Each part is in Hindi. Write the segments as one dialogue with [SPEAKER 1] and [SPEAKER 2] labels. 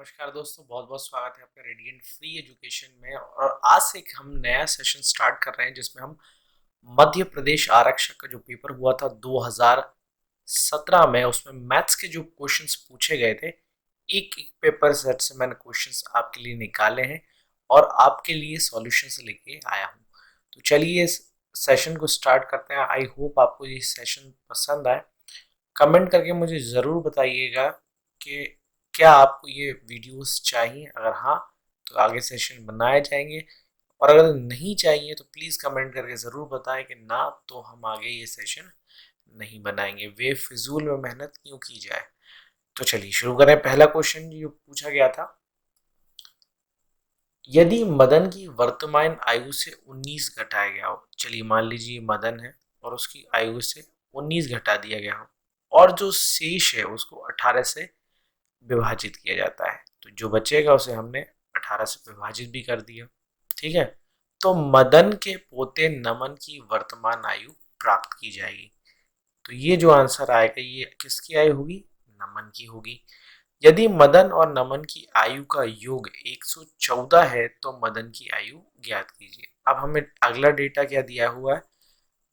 [SPEAKER 1] नमस्कार दोस्तों, बहुत बहुत स्वागत है आपका रेडिएंट फ्री एजुकेशन में। और आज से एक हम नया सेशन स्टार्ट कर रहे हैं जिसमें हम मध्य प्रदेश आरक्षक का जो पेपर हुआ था 2017 में, उसमें मैथ्स के जो क्वेश्चंस पूछे गए थे, एक एक पेपर सेट से मैंने क्वेश्चंस आपके लिए निकाले हैं और आपके लिए सॉल्यूशंस लेके आया हूँ। तो चलिए इस सेशन को स्टार्ट करते हैं। आई होप आपको ये सेशन पसंद आए। कमेंट करके मुझे ज़रूर बताइएगा कि क्या आपको ये वीडियोस चाहिए। अगर हाँ, तो आगे सेशन बनाए जाएंगे, और अगर नहीं चाहिए तो प्लीज़ कमेंट करके ज़रूर बताएं कि ना, तो हम आगे ये सेशन नहीं बनाएंगे। बेफिजूल में मेहनत क्यों की जाए। तो चलिए शुरू करें। पहला क्वेश्चन जो पूछा गया था, यदि मदन की वर्तमान आयु से 19 घटाया गया हो। चलिए मान लीजिए मदन है और उसकी आयु से 19 घटा दिया गया हो, और जो शेष है उसको 18 से विभाजित किया जाता है, तो जो बचेगा उसे हमने 18 से विभाजित भी कर दिया। ठीक है, तो मदन के पोते नमन की वर्तमान आयु प्राप्त की जाएगी। तो ये जो आंसर आएगा ये किसकी आयु होगी? नमन की होगी। यदि मदन और नमन की आयु का योग 114 है तो मदन की आयु ज्ञात कीजिए। अब हमें अगला डेटा क्या दिया हुआ है?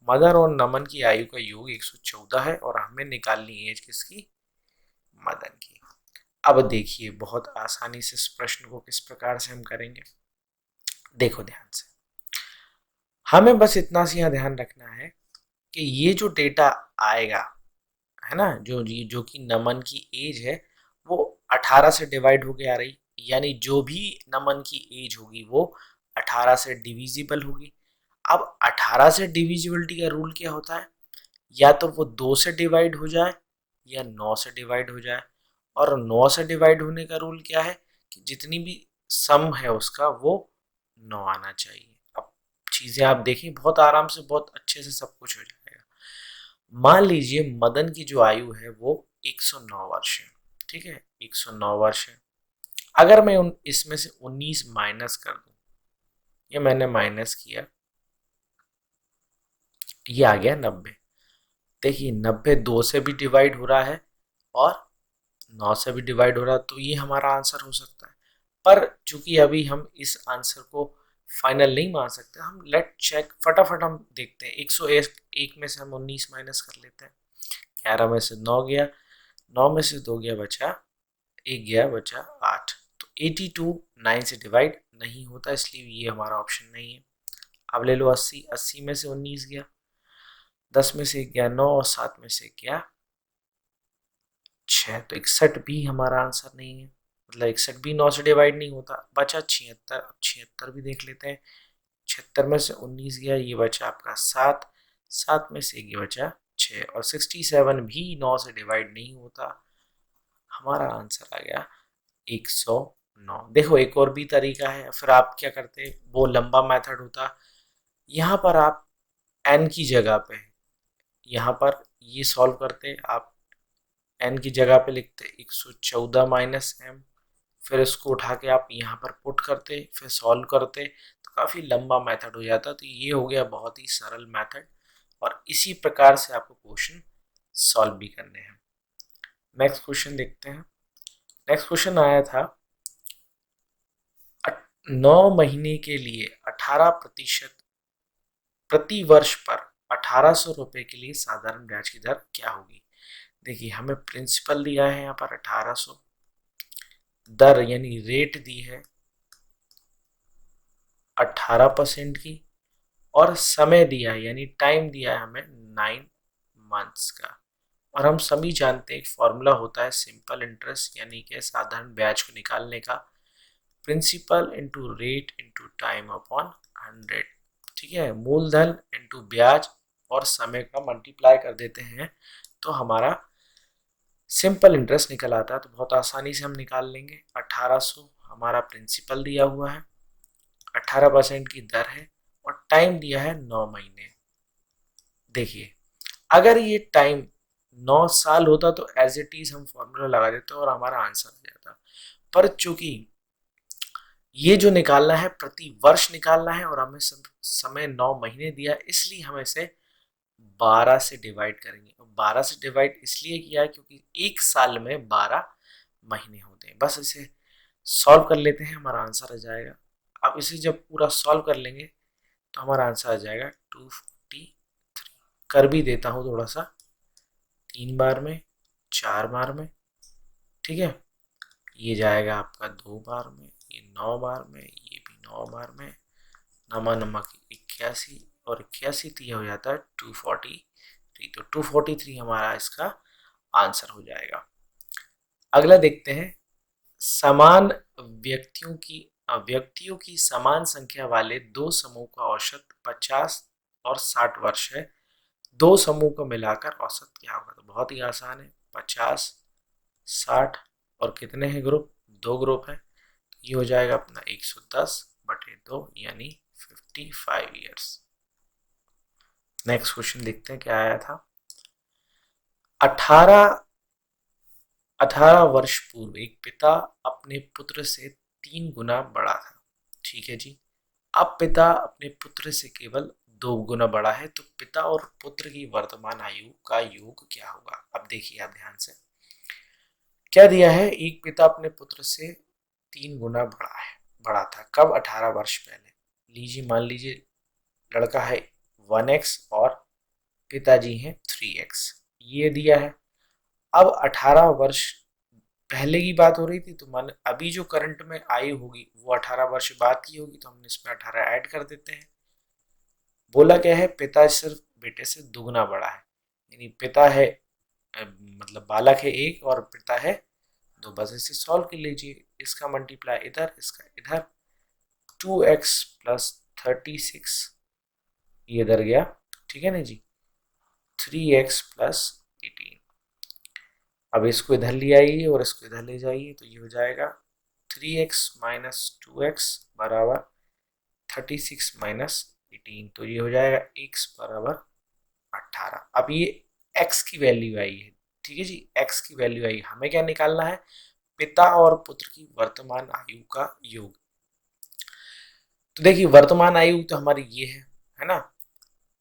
[SPEAKER 1] मदन और नमन की आयु का योग 114 है और हमें निकालनी एज किसकी? मदन की। अब देखिए बहुत आसानी से इस प्रश्न को किस प्रकार से हम करेंगे। देखो ध्यान से, हमें बस इतना सी यहाँ ध्यान रखना है कि ये जो डेटा आएगा, है ना, जो कि नमन की एज है वो 18 से डिवाइड होके आ रही, यानी जो भी नमन की एज होगी वो 18 से डिविजिबल होगी। अब 18 से डिविजिबिलिटी का रूल क्या होता है? या तो वो 2 से डिवाइड हो जाए या 9 से डिवाइड हो जाए। और 9 से डिवाइड होने का रूल क्या है कि जितनी भी सम है उसका वो 9 आना चाहिए। अब चीज़ें आप देखें, बहुत आराम से बहुत अच्छे से सब कुछ हो जाएगा। मान लीजिए मदन की जो आयु है वो 109 वर्ष है। ठीक है, 109 वर्ष है। अगर मैं इसमें से 19 माइनस कर दूं, ये मैंने माइनस किया, ये आ गया 90। देखिए 90 2 से भी डिवाइड हो रहा है और 9 से भी डिवाइड हो रहा है, तो ये हमारा आंसर हो सकता है। पर चूंकि अभी हम इस आंसर को फाइनल नहीं मान सकते, हम लेट चेक, फटाफट हम देखते हैं। 101 में से हम 19 माइनस कर लेते हैं। 11 में से 9 गया, 9 में से 2 गया, बचा 1 गया, बचा 8। तो 82 9 से डिवाइड नहीं होता, इसलिए ये हमारा ऑप्शन नहीं है। अब ले लो 80, 80 में से 19 गया, 10 में से 1 गया 9, और 7 में से 1 गया 6। तो 61 भी हमारा आंसर नहीं है, मतलब 61 भी 9 से डिवाइड नहीं होता। बचा 76। अब 76 भी देख लेते हैं। 76 में से 19 गया, ये बचा आपका 7, 7 में से ये बचा 6, और 67 भी 9 से डिवाइड नहीं होता। हमारा आंसर आ गया 109। देखो एक और भी तरीका है, फिर आप क्या करते, वो लंबा मेथड होता। यहाँ पर आप n की जगह पे, यहाँ पर ये सॉल्व करते आप, n की जगह पे लिखते 114 माइनस m, फिर इसको उठा के आप यहाँ पर पुट करते, फिर सॉल्व करते, तो काफ़ी लंबा मेथड हो जाता। तो ये हो गया बहुत ही सरल मेथड, और इसी प्रकार से आपको क्वेश्चन सॉल्व भी करने हैं। नेक्स्ट क्वेश्चन देखते हैं। नेक्स्ट क्वेश्चन आया था, 9 महीने के लिए 18% प्रति वर्ष पर 1800 रुपए के लिए साधारण ब्याज की दर क्या होगी? देखिए हमें प्रिंसिपल दिया है यहाँ पर 1800, दर यानी रेट दी है 18% की, और समय दिया है यानी टाइम दिया है हमें 9 मंथ्स का। और हम सभी जानते हैं एक फॉर्मूला होता है सिंपल इंटरेस्ट, यानी कि साधारण ब्याज को निकालने का, principal into rate into time upon 100। ठीक है, मूलधन इंटू ब्याज और समय का मल्टीप्लाई कर देते हैं तो हमारा सिंपल इंटरेस्ट निकल आता है। तो बहुत आसानी से हम निकाल लेंगे। 1800 हमारा प्रिंसिपल दिया हुआ है, 18% की दर है, और टाइम दिया है 9 महीने। देखिए अगर ये टाइम 9 साल होता तो एज इट इज हम फॉर्मूला लगा देते और हमारा आंसर आ जाता। पर चूंकि ये जो निकालना है प्रति वर्ष निकालना है और हमें समय 9 महीने दिया है, इसलिए हम इसे 12 से डिवाइड करेंगे। 12 से डिवाइड इसलिए किया है क्योंकि एक साल में 12 महीने होते हैं। बस इसे सॉल्व कर लेते हैं, हमारा आंसर आ जाएगा। अब इसे जब पूरा सॉल्व कर लेंगे तो हमारा आंसर आ जाएगा 243। कर भी देता हूँ थोड़ा सा, 3 बार में, 4 बार में, ठीक है। ये जाएगा आपका 2 बार में, ये 9 बार में, ये भी 9 बार में, नमा नमक 81 और 81 तो ये हो जाता है 243। तो 243 हमारा इसका आंसर हो जाएगा। अगला देखते हैं, समान व्यक्तियों की समान संख्या वाले दो समूह का औसत 50 और 60 वर्ष है। दो समूह को मिलाकर औसत क्या होगा? तो बहुत ही आसान है, 50, 60 और कितने हैं ग्रुप? 2 ग्रुप है, तो ये हो जाएगा अपना 110/2 यानी 55 ईयर्स। नेक्स्ट क्वेश्चन देखते हैं क्या आया था। 18 वर्ष पूर्व एक पिता अपने पुत्र से 3 गुना बड़ा था, ठीक है जी। अब पिता अपने पुत्र से केवल 2 गुना बड़ा है, तो पिता और पुत्र की वर्तमान आयु का योग क्या होगा? अब देखिए आप ध्यान से, क्या दिया है, एक पिता अपने पुत्र से 3 गुना बड़ा था, कब? 18 वर्ष पहले। लीजिए, मान लीजिए लड़का है 1x और पिताजी हैं 3x, ये दिया है। अब 18 वर्ष पहले की बात हो रही थी, तो मान अभी जो करंट में आयु होगी वो 18 वर्ष बाद की होगी, तो हमने इसमें 18 ऐड कर देते हैं। बोला क्या है, पिता सिर्फ बेटे से दुगना बड़ा है, यानी पिता है मतलब बालक है 1 और पिता है 2। बस इसे सॉल्व कर लीजिए, इसका मल्टीप्लाई इधर, इसका इधर, 2x प्लस 36 ये इधर गया, ठीक है ना जी, 3x प्लस 18। अब इसको इधर ले आइए और इसको इधर ले जाइए, तो ये हो जाएगा 3x माइनस 2x बराबर 36 माइनस 18, तो ये हो जाएगा x बराबर 18। अब ये x की वैल्यू आई है, ठीक है जी, x की वैल्यू आई। हमें क्या निकालना है? पिता और पुत्र की वर्तमान आयु का योग। तो देखिए वर्तमान आयु तो हमारी ये है ना,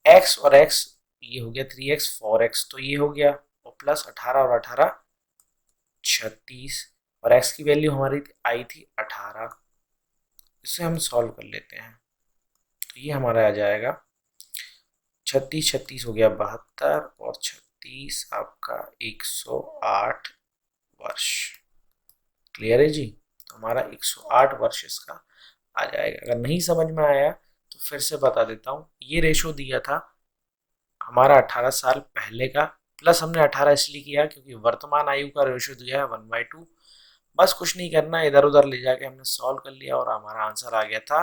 [SPEAKER 1] x और x, ये हो गया 3x 4x, तो ये हो गया, और प्लस 18 और 18 36, और x की वैल्यू हमारी आई थी 18। इसे हम सॉल्व कर लेते हैं, तो ये हमारा आ जाएगा 36 36 हो गया 72 और 36 आपका 108 वर्ष। क्लियर है जी? तो हमारा 108 वर्ष इसका आ जाएगा। अगर नहीं समझ में आया तो फिर से बता देता हूँ, ये रेशो दिया था हमारा 18 साल पहले का, प्लस हमने 18 इसलिए किया क्योंकि वर्तमान आयु का रेशो दिया है 1/2। बस कुछ नहीं करना, इधर उधर ले जाके हमने सॉल्व कर लिया और हमारा आंसर आ गया था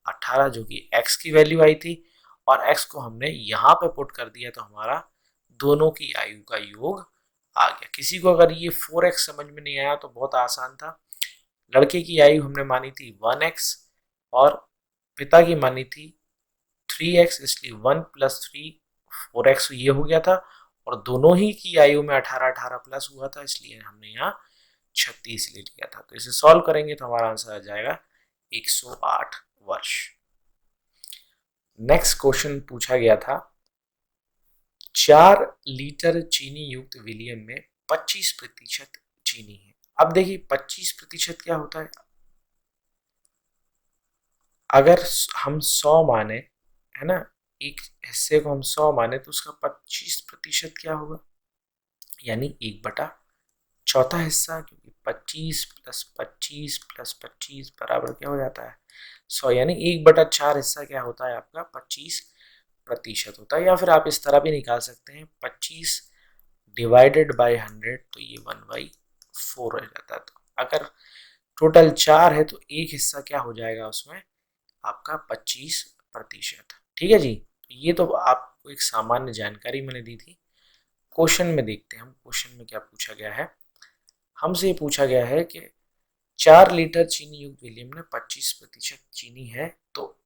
[SPEAKER 1] 18, जो कि x की वैल्यू आई थी, और x को हमने यहाँ पे पुट कर दिया, तो हमारा दोनों की आयु का योग आ गया। किसी को अगर ये 4x समझ में नहीं आया तो बहुत आसान था, लड़के की आयु हमने मानी थी 1x और पिता की मानी थी 3x, इसलिए 1 प्लस 3 4x ये हो गया था, और दोनों ही की आयु में 18 18 प्लस हुआ था, इसलिए हमने यहाँ 36 ले लिया था। तो इसे सॉल्व करेंगे तो हमारा आंसर आ जाएगा 108 वर्ष। नेक्स्ट क्वेश्चन पूछा गया था, 4 लीटर चीनी युक्त विलियम में 25% चीनी है। अब देखिए 25% क्या होता है, अगर हम 100 माने, है ना, एक हिस्से को हम 100 माने तो उसका 25% क्या होगा, यानी 1/4 हिस्सा, क्योंकि 25 प्लस 25 प्लस 25 बराबर क्या हो जाता है 100, यानी 1/4 हिस्सा क्या होता है आपका 25% होता है। या फिर आप इस तरह भी निकाल सकते हैं, 25 डिवाइडेड बाई 100, तो ये 1/4 हो जाता है। तो अगर टोटल 4 है तो एक हिस्सा क्या हो जाएगा उसमें आपका 25%। ठीक है जी, ये तो आपको एक सामान्य जानकारी मैंने दी थी। क्वेश्चन में देखते हैं हम, क्वेश्चन में क्या पूछा गया है। हमसे ये पूछा गया है कि 4 लीटर चीनी युक्त विलियम में 25% चीनी है, तो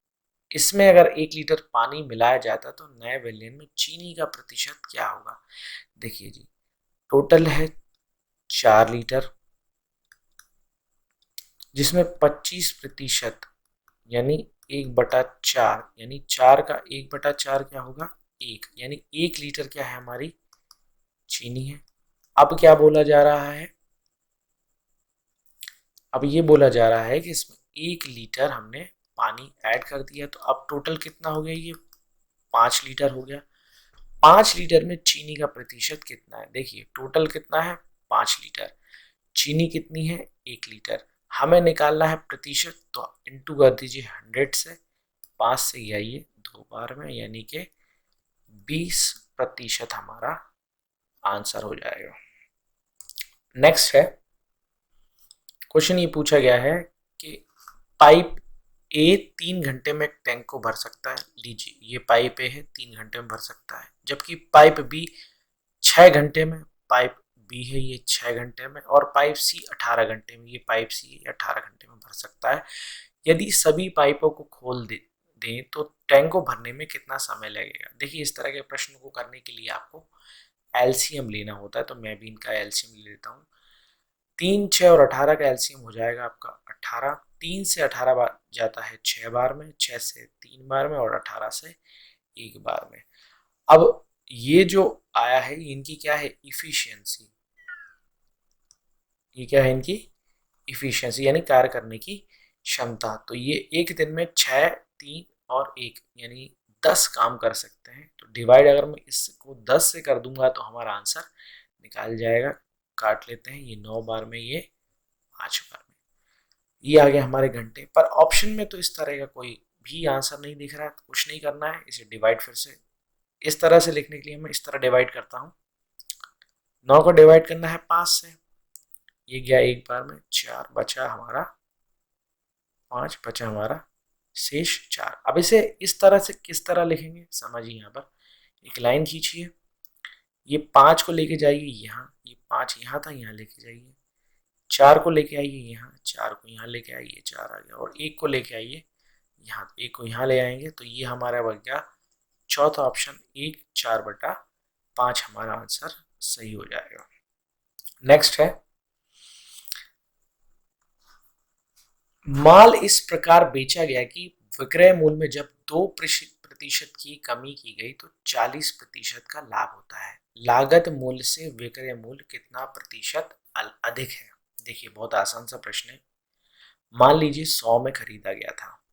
[SPEAKER 1] इसमें अगर 1 लीटर पानी मिलाया जाता तो नए विलियम में चीनी का प्रतिशत क्या होगा। देखिए जी, टोटल है 4 लीटर, जिसमें 25% यानी 1/4, यानी 4 का 1/4 क्या होगा 1, यानी 1 लीटर क्या है हमारी चीनी है। अब क्या बोला जा रहा है, अब ये बोला जा रहा है कि इसमें 1 लीटर हमने पानी ऐड कर दिया, तो अब टोटल कितना हो गया, ये 5 लीटर हो गया। 5 लीटर में चीनी का प्रतिशत कितना है, देखिए टोटल कितना है 5 लीटर, चीनी कितनी है 1 लीटर, हमें निकालना है प्रतिशत, तो इंटू कर दीजिए 100 से, 5 से ही आइए 2 बार में, यानी कि 20% हमारा आंसर हो जाएगा। नेक्स्ट है क्वेश्चन, ये पूछा गया है कि पाइप ए 3 घंटे में टैंक को भर सकता है। लीजिए ये पाइप ए है, 3 घंटे में भर सकता है, जबकि पाइप बी 6 घंटे में, पाइप बी है ये 6 घंटे में, और पाइप सी 18 घंटे में, ये पाइप सी 18 घंटे में भर सकता है। यदि सभी पाइपों को खोल दें तो टैंक को भरने में कितना समय लगेगा। देखिए इस तरह के प्रश्न को करने के लिए आपको एलसीएम लेना होता है, तो मैं भी इनका एलसीएम ले लेता हूँ। 3, 6 और 18 का एलसीएम हो जाएगा आपका 18। 3 से 18 बार जाता है 6 बार में, 6 से 3 बार में, और 18 से 1 बार में। अब ये जो आया है इनकी क्या है, इफिशियंसी, ये क्या है इनकी इफिशियंसी यानी कार्य करने की क्षमता। तो ये एक दिन में 6, 3 और 1 यानी 10 काम कर सकते हैं। तो डिवाइड अगर मैं इसको 10 से कर दूंगा तो हमारा आंसर निकाल जाएगा। काट लेते हैं, ये 9 बार में, ये 5 बार में, ये आ गया हमारे घंटे। पर ऑप्शन में तो इस तरह का कोई भी आंसर नहीं दिख रहा है, तो कुछ नहीं करना है, इसे डिवाइड फिर से इस तरह से लिखने के लिए मैं इस तरह डिवाइड करता हूँ। 9 को डिवाइड करना है 5 से, ये गया 1 बार में, 4 बचा हमारा, 5 बचा हमारा, शेष 4। अब इसे इस तरह से किस तरह लिखेंगे समझिए, यहाँ पर एक लाइन खींचिए, ये 5 को लेके जाइए यहाँ, ये 5 यहाँ था, यहाँ लेके जाइए, 4 को लेके आइए यहाँ, 4 को यहाँ लेके आइए, 4 आ गया, और 1 को लेके आइए यहाँ, 1 को यहाँ ले आएंगे, तो ये हमारा बन गया चौथा ऑप्शन, 1 4/5 हमारा आंसर सही हो जाएगा। नेक्स्ट है, माल इस प्रकार बेचा गया कि विक्रय मूल्य में जब 2% की कमी की गई तो 40% का लाभ होता है। लागत मूल्य से विक्रय मूल्य कितना प्रतिशत अधिक है। देखिए बहुत आसान सा प्रश्न है। मान लीजिए 100 में खरीदा गया था,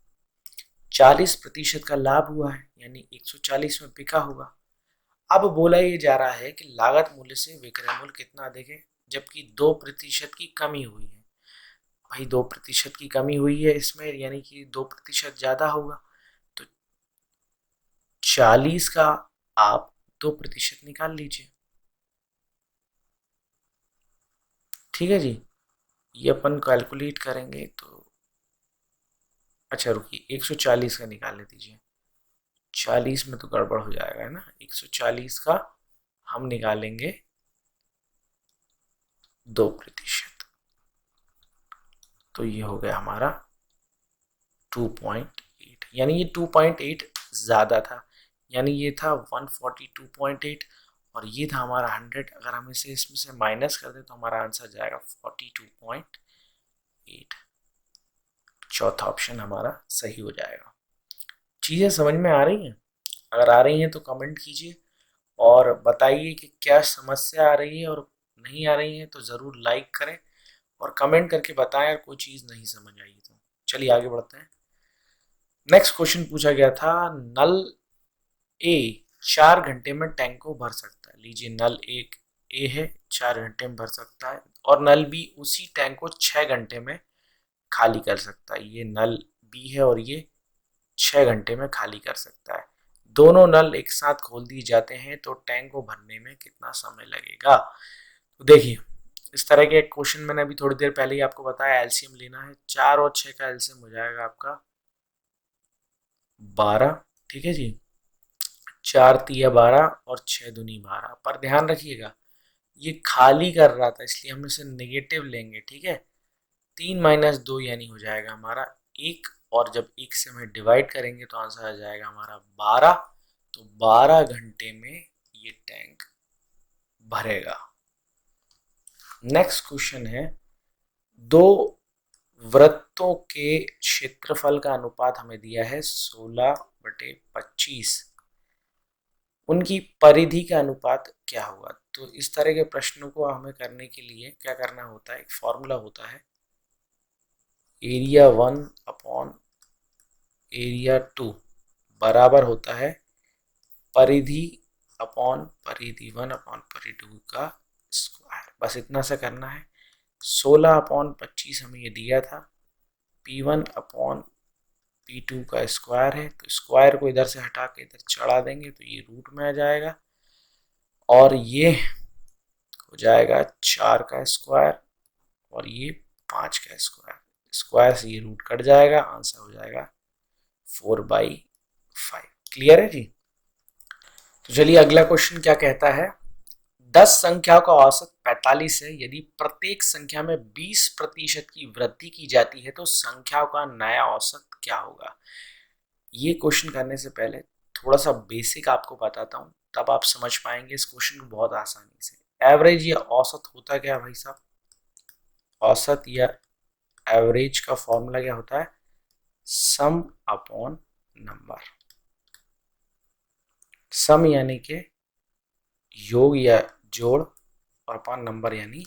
[SPEAKER 1] 40% का लाभ हुआ है, यानी 140 में बिका होगा। अब बोला ये जा रहा है कि लागत मूल्य से विक्रय मूल्य कितना अधिक है, जबकि 2% की कमी हुई है। भाई 2% की कमी हुई है इसमें, यानी कि 2% ज्यादा होगा, तो 40 का आप 2% निकाल लीजिए। ठीक है जी, ये अपन कैलकुलेट करेंगे तो, अच्छा रुकिए 140 का निकालने दीजिए, 40 में तो गड़बड़ हो जाएगा है ना। 140 का हम निकालेंगे 2%, तो ये हो गया हमारा 2.8, यानी ये 2.8 ज़्यादा था, यानी ये था 142.8 और ये था हमारा 100। अगर हम इसे इसमें से माइनस कर दें तो हमारा आंसर जाएगा 42.8। चौथा ऑप्शन हमारा सही हो जाएगा। चीज़ें समझ में आ रही हैं? अगर आ रही हैं तो कमेंट कीजिए और बताइए कि क्या समस्या आ रही है, और नहीं आ रही है तो ज़रूर लाइक करें और कमेंट करके बताएं अगर कोई चीज़ नहीं समझ आई तो। चलिए आगे बढ़ते हैं। नेक्स्ट क्वेश्चन पूछा गया था, नल ए 4 घंटे में टैंक को भर सकता है। लीजिए नल एक ए है, 4 घंटे में भर सकता है, और नल बी उसी टैंक को 6 घंटे में खाली कर सकता है। ये नल बी है और ये 6 घंटे में खाली कर सकता है। दोनों नल एक साथ खोल दिए जाते हैं तो टैंक को भरने में कितना समय लगेगा। तो देखिए इस तरह के क्वेश्चन मैंने अभी थोड़ी देर पहले ही आपको बताया, एलसीएम लेना है। 4 और 6 का एलसीएम हो जाएगा आपका 12। ठीक है जी, 4 तिया 12 और 6 दूनी 12। पर ध्यान रखिएगा ये खाली कर रहा था इसलिए हम इसे नेगेटिव लेंगे। ठीक है, 3 - 2 यानी हो जाएगा हमारा 1, और जब 1 से हमें डिवाइड करेंगे तो आंसर आ जाएगा हमारा 12। तो 12 घंटे में ये टैंक भरेगा। नेक्स्ट क्वेश्चन है, दो वृत्तों के क्षेत्रफल का अनुपात हमें दिया है 16/25, उनकी परिधि का अनुपात क्या होगा। तो इस तरह के प्रश्नों को हमें करने के लिए क्या करना होता है, एक फॉर्मूला होता है एरिया 1 अपॉन एरिया 2 बराबर होता है परिधि अपॉन परिधि 1 अपॉन परिधि 2 का स्क्वायर। बस इतना सा करना है। 16 अपॉन 25 हमें ये दिया था, P1 अपॉन P2 का स्क्वायर है, तो स्क्वायर को इधर से हटा के इधर चढ़ा देंगे तो ये रूट में आ जाएगा, और ये हो जाएगा 4 का स्क्वायर और ये 5 का स्क्वायर। स्क्वायर से ये रूट कट जाएगा, आंसर हो जाएगा 4/5। क्लियर है जी? तो चलिए अगला क्वेश्चन क्या कहता है। 10 संख्याओं का औसत 45 है। यदि प्रत्येक संख्या में 20% की वृद्धि की जाती है तो संख्याओं का नया औसत क्या होगा। ये क्वेश्चन करने से पहले थोड़ा सा बेसिक आपको बताता हूँ, तब आप समझ पाएंगे इस क्वेश्चन को बहुत आसानी से। एवरेज या औसत होता क्या भाई साहब? औसत या एवरेज का फॉर्मूला क्या होता है? सम अपॉन नंबर। सम यानी कि योग या जोड़, और अपॉन नंबर यानी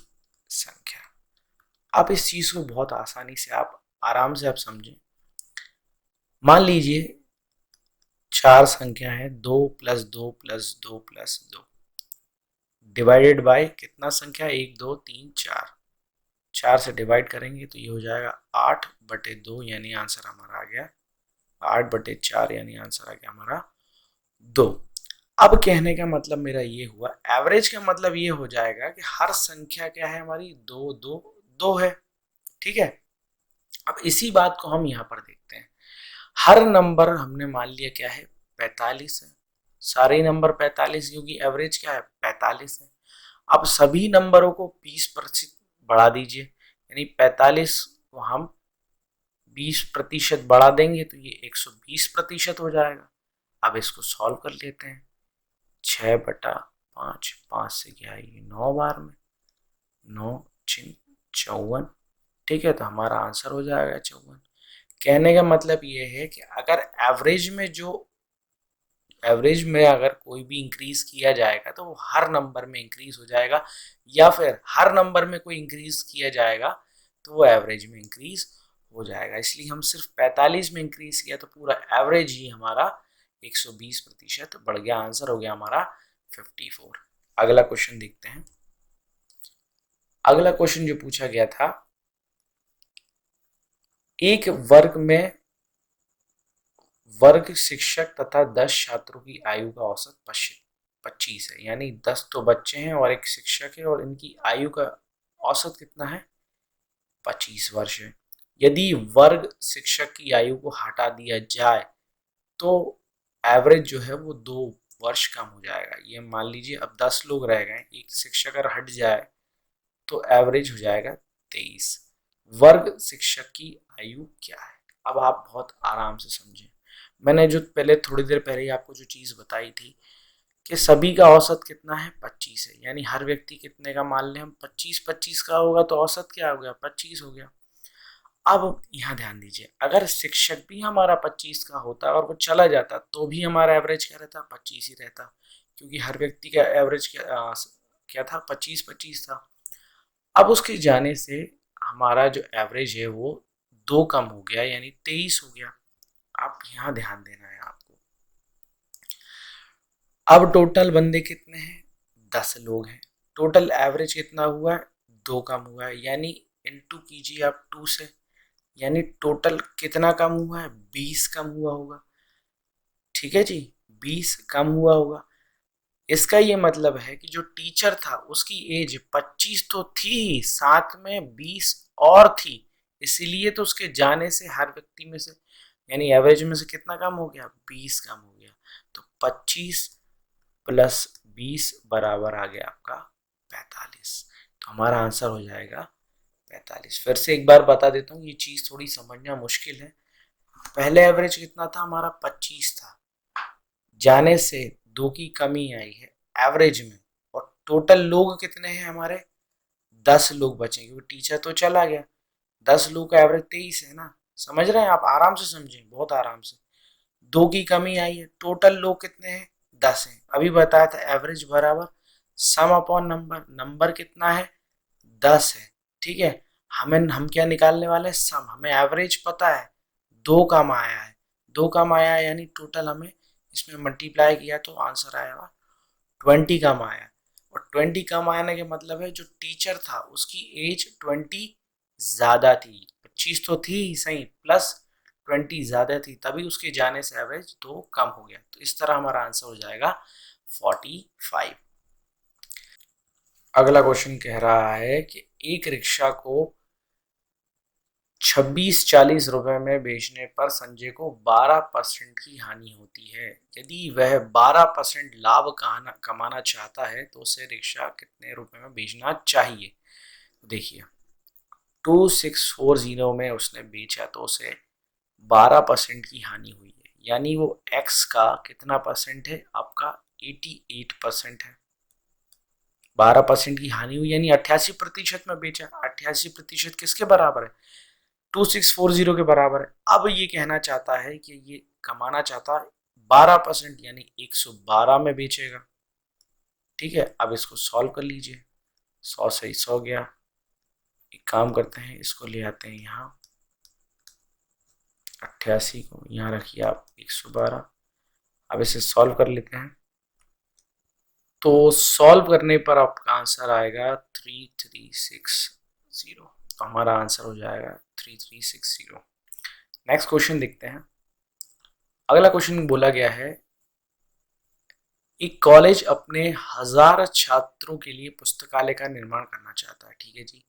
[SPEAKER 1] संख्या। आप इस चीज को बहुत आसानी से आप आराम से आप समझें। मान लीजिए 4 संख्या है, 2 + 2 + 2 + 2 डिवाइडेड बाय कितना संख्या? 1 2 3 4। 4 से डिवाइड करेंगे तो ये हो जाएगा 8/2, यानी आंसर हमारा आ गया 8/4, यानी आंसर आ गया हमारा 2। अब कहने का मतलब मेरा ये हुआ, एवरेज का मतलब ये हो जाएगा कि हर संख्या क्या है हमारी? 2 2 2 है। ठीक है, अब इसी बात को हम यहाँ पर देखते हैं। हर नंबर हमने मान लिया क्या है? 45 है। सारे नंबर 45, क्योंकि एवरेज क्या है? 45 है। अब सभी नंबरों को 20% बढ़ा दीजिए, यानी 45 को हम 20% बढ़ा देंगे तो ये 120% हो जाएगा। अब इसको सॉल्व कर लेते हैं। 6/5, 5 से क्या है? ये 9 बार में, 9 × 54। ठीक है, तो हमारा आंसर हो जाएगा 54। कहने का मतलब ये है कि अगर एवरेज में अगर कोई भी इंक्रीज किया जाएगा तो वो हर नंबर में इंक्रीज हो जाएगा, या फिर हर नंबर में कोई इंक्रीज किया जाएगा तो वो एवरेज में इंक्रीज हो जाएगा। इसलिए हम सिर्फ 45 में इंक्रीज किया तो पूरा एवरेज ही हमारा 120% बढ़ गया। आंसर हो गया हमारा 54। अगला क्वेश्चन देखते हैं। अगला क्वेश्चन जो पूछा गया था, एक वर्ग में वर्ग शिक्षक तथा 10 छात्रों की आयु का औसत 25 है, यानी 10 तो बच्चे हैं और एक शिक्षक है, और इनकी आयु का औसत कितना है? 25 वर्ष है। यदि वर्ग शिक्षक की आयु को हटा दिया जाए तो एवरेज जो है वो 2 वर्ष कम हो जाएगा। ये मान लीजिए अब 10 लोग रह गए, एक शिक्षक अगर हट जाए तो एवरेज हो जाएगा 23। वर्ग शिक्षक की आयु क्या है? अब आप बहुत आराम से समझें। मैंने जो पहले थोड़ी देर पहले ही आपको जो चीज़ बताई थी कि सभी का औसत कितना है? 25 है, यानी हर व्यक्ति कितने का मान लें हम? 25 का होगा तो औसत क्या हो गया? 25 हो गया। अब यहाँ ध्यान दीजिए, अगर शिक्षक भी हमारा 25 का होता और वो चला जाता तो भी हमारा एवरेज क्या रहता? 25 ही रहता, क्योंकि हर व्यक्ति का एवरेज क्या था? 25 था। अब उसके जाने से हमारा जो एवरेज है वो 2 कम हो गया, यानी 23 हो गया। अब यहाँ ध्यान देना है आपको। अब टोटल बंदे कितने हैं? 10 लोग हैं। टोटल एवरेज कितना हुआ है? 2 कम हुआ है, यानी इनटू कीजिए आप 2 से, यानी टोटल कितना कम हुआ है? 20 कम हुआ होगा। ठीक है जी, 20 कम हुआ होगा। इसका ये मतलब है कि जो टीचर था उसकी एज 25 तो थी, साथ में 20 और थी, इसीलिए तो उसके जाने से हर व्यक्ति में से, यानी एवरेज में से कितना कम हो गया? 20 कम हो गया। तो 25 + 20 बराबर आ गया आपका 45। तो हमारा आंसर हो जाएगा 45। फिर से एक बार बता देता हूँ, ये चीज़ थोड़ी समझना मुश्किल है। पहले एवरेज कितना था हमारा? 25 था, जाने से 2 की कमी आई है एवरेज में, और टोटल लोग कितने हैं हमारे? 10 लोग बचे, क्योंकि टीचर तो चला गया। 10 लोग का एवरेज 23 है ना। समझ रहे हैं आप? आराम से समझें, बहुत आराम से। 2 की कमी आई है, टोटल लोग कितने हैं? 10 हैं। अभी बताया था एवरेज बराबर सम अपॉन नंबर। नंबर कितना है? 10 है। ठीक है, हम क्या निकालने वाले हैं, सम। हमें एवरेज पता है, 2 कम आया है, 2 कम आया है, यानी टोटल हमें इसमें मल्टीप्लाई किया तो आंसर आएगा 20 कम आया। और 20 कम आने के मतलब है जो टीचर था उसकी एज 20 ज़्यादा थी, 25 तो थी ही सही, प्लस 20 ज़्यादा थी, तभी उसके जाने से एवरेज 2 कम हो गया। तो इस तरह हमारा आंसर हो जाएगा 45। अगला क्वेश्चन कह रहा है कि एक रिक्शा को 26-40 रुपए में बेचने पर संजय को 12% की हानि होती है। यदि वह 12% लाभ कमाना चाहता है तो उसे रिक्शा कितने रुपए में बेचना चाहिए। देखिए 2640 में उसने बेचा तो उसे 12% की हानि हुई है, यानी वो एक्स का कितना परसेंट है, आपका 88% है। 12% की हानि हुई यानी 88% में बेचा। 88% किसके बराबर है, 2640 के बराबर है। अब ये कहना चाहता है कि ये कमाना चाहता है 12% यानी 112 में बेचेगा। ठीक है, अब इसको सॉल्व कर लीजिए, 100 से 100 गया। एक काम करते हैं, इसको ले आते हैं यहाँ, 88 को यहाँ रखिए आप, 112। अब इसे सॉल्व कर लेते हैं, तो सॉल्व करने पर आपका आंसर आएगा 3360। तो हमारा आंसर हो जाएगा 3360। नेक्स्ट क्वेश्चन देखते हैं। अगला क्वेश्चन बोला गया है, एक कॉलेज अपने 1000 छात्रों के लिए पुस्तकालय का निर्माण करना चाहता है। ठीक है जी,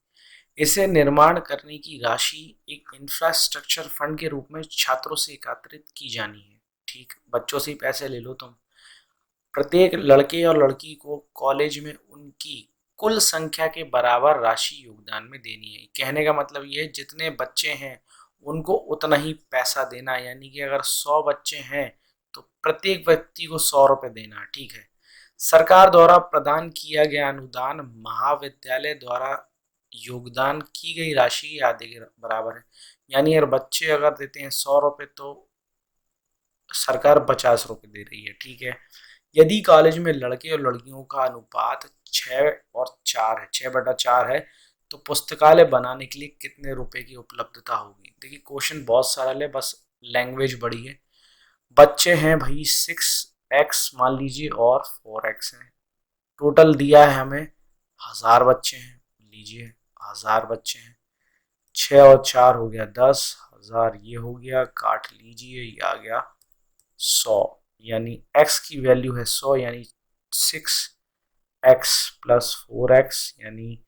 [SPEAKER 1] इसे निर्माण करने की राशि एक इंफ्रास्ट्रक्चर फंड के रूप में छात्रों से एकत्रित की जानी है। ठीक, बच्चों से ही पैसे ले लो तुम। प्रत्येक लड़के और लड़की को कॉलेज में उनकी कुल संख्या के बराबर राशि योगदान में देनी है। कहने का मतलब ये है जितने बच्चे हैं उनको उतना ही पैसा देना, यानी कि अगर 100 बच्चे हैं तो प्रत्येक व्यक्ति को 100 रुपये देना। ठीक है, सरकार द्वारा प्रदान किया गया अनुदान महाविद्यालय द्वारा योगदान की गई राशि आधे के बराबर है। यानी अगर बच्चे अगर देते हैं 100 रुपये तो सरकार 50 रुपये दे रही है। ठीक है, यदि कॉलेज में लड़के और लड़कियों का अनुपात 6 और 4 है, 6/4 है, तो पुस्तकालय बनाने के लिए कितने रुपए की उपलब्धता होगी। देखिए क्वेश्चन बहुत सरल है, बस लैंग्वेज बड़ी है। बच्चे हैं भाई 6x मान लीजिए और 4x है, टोटल दिया है हमें 1000 बच्चे हैं, लीजिए 1000 बच्चे हैं, 6 और 4 हो गया 10,000, ये हो गया, काट लीजिए, ये आ गया 100, यानी x की वैल्यू है 100, यानी 6x प्लस 4x, यानी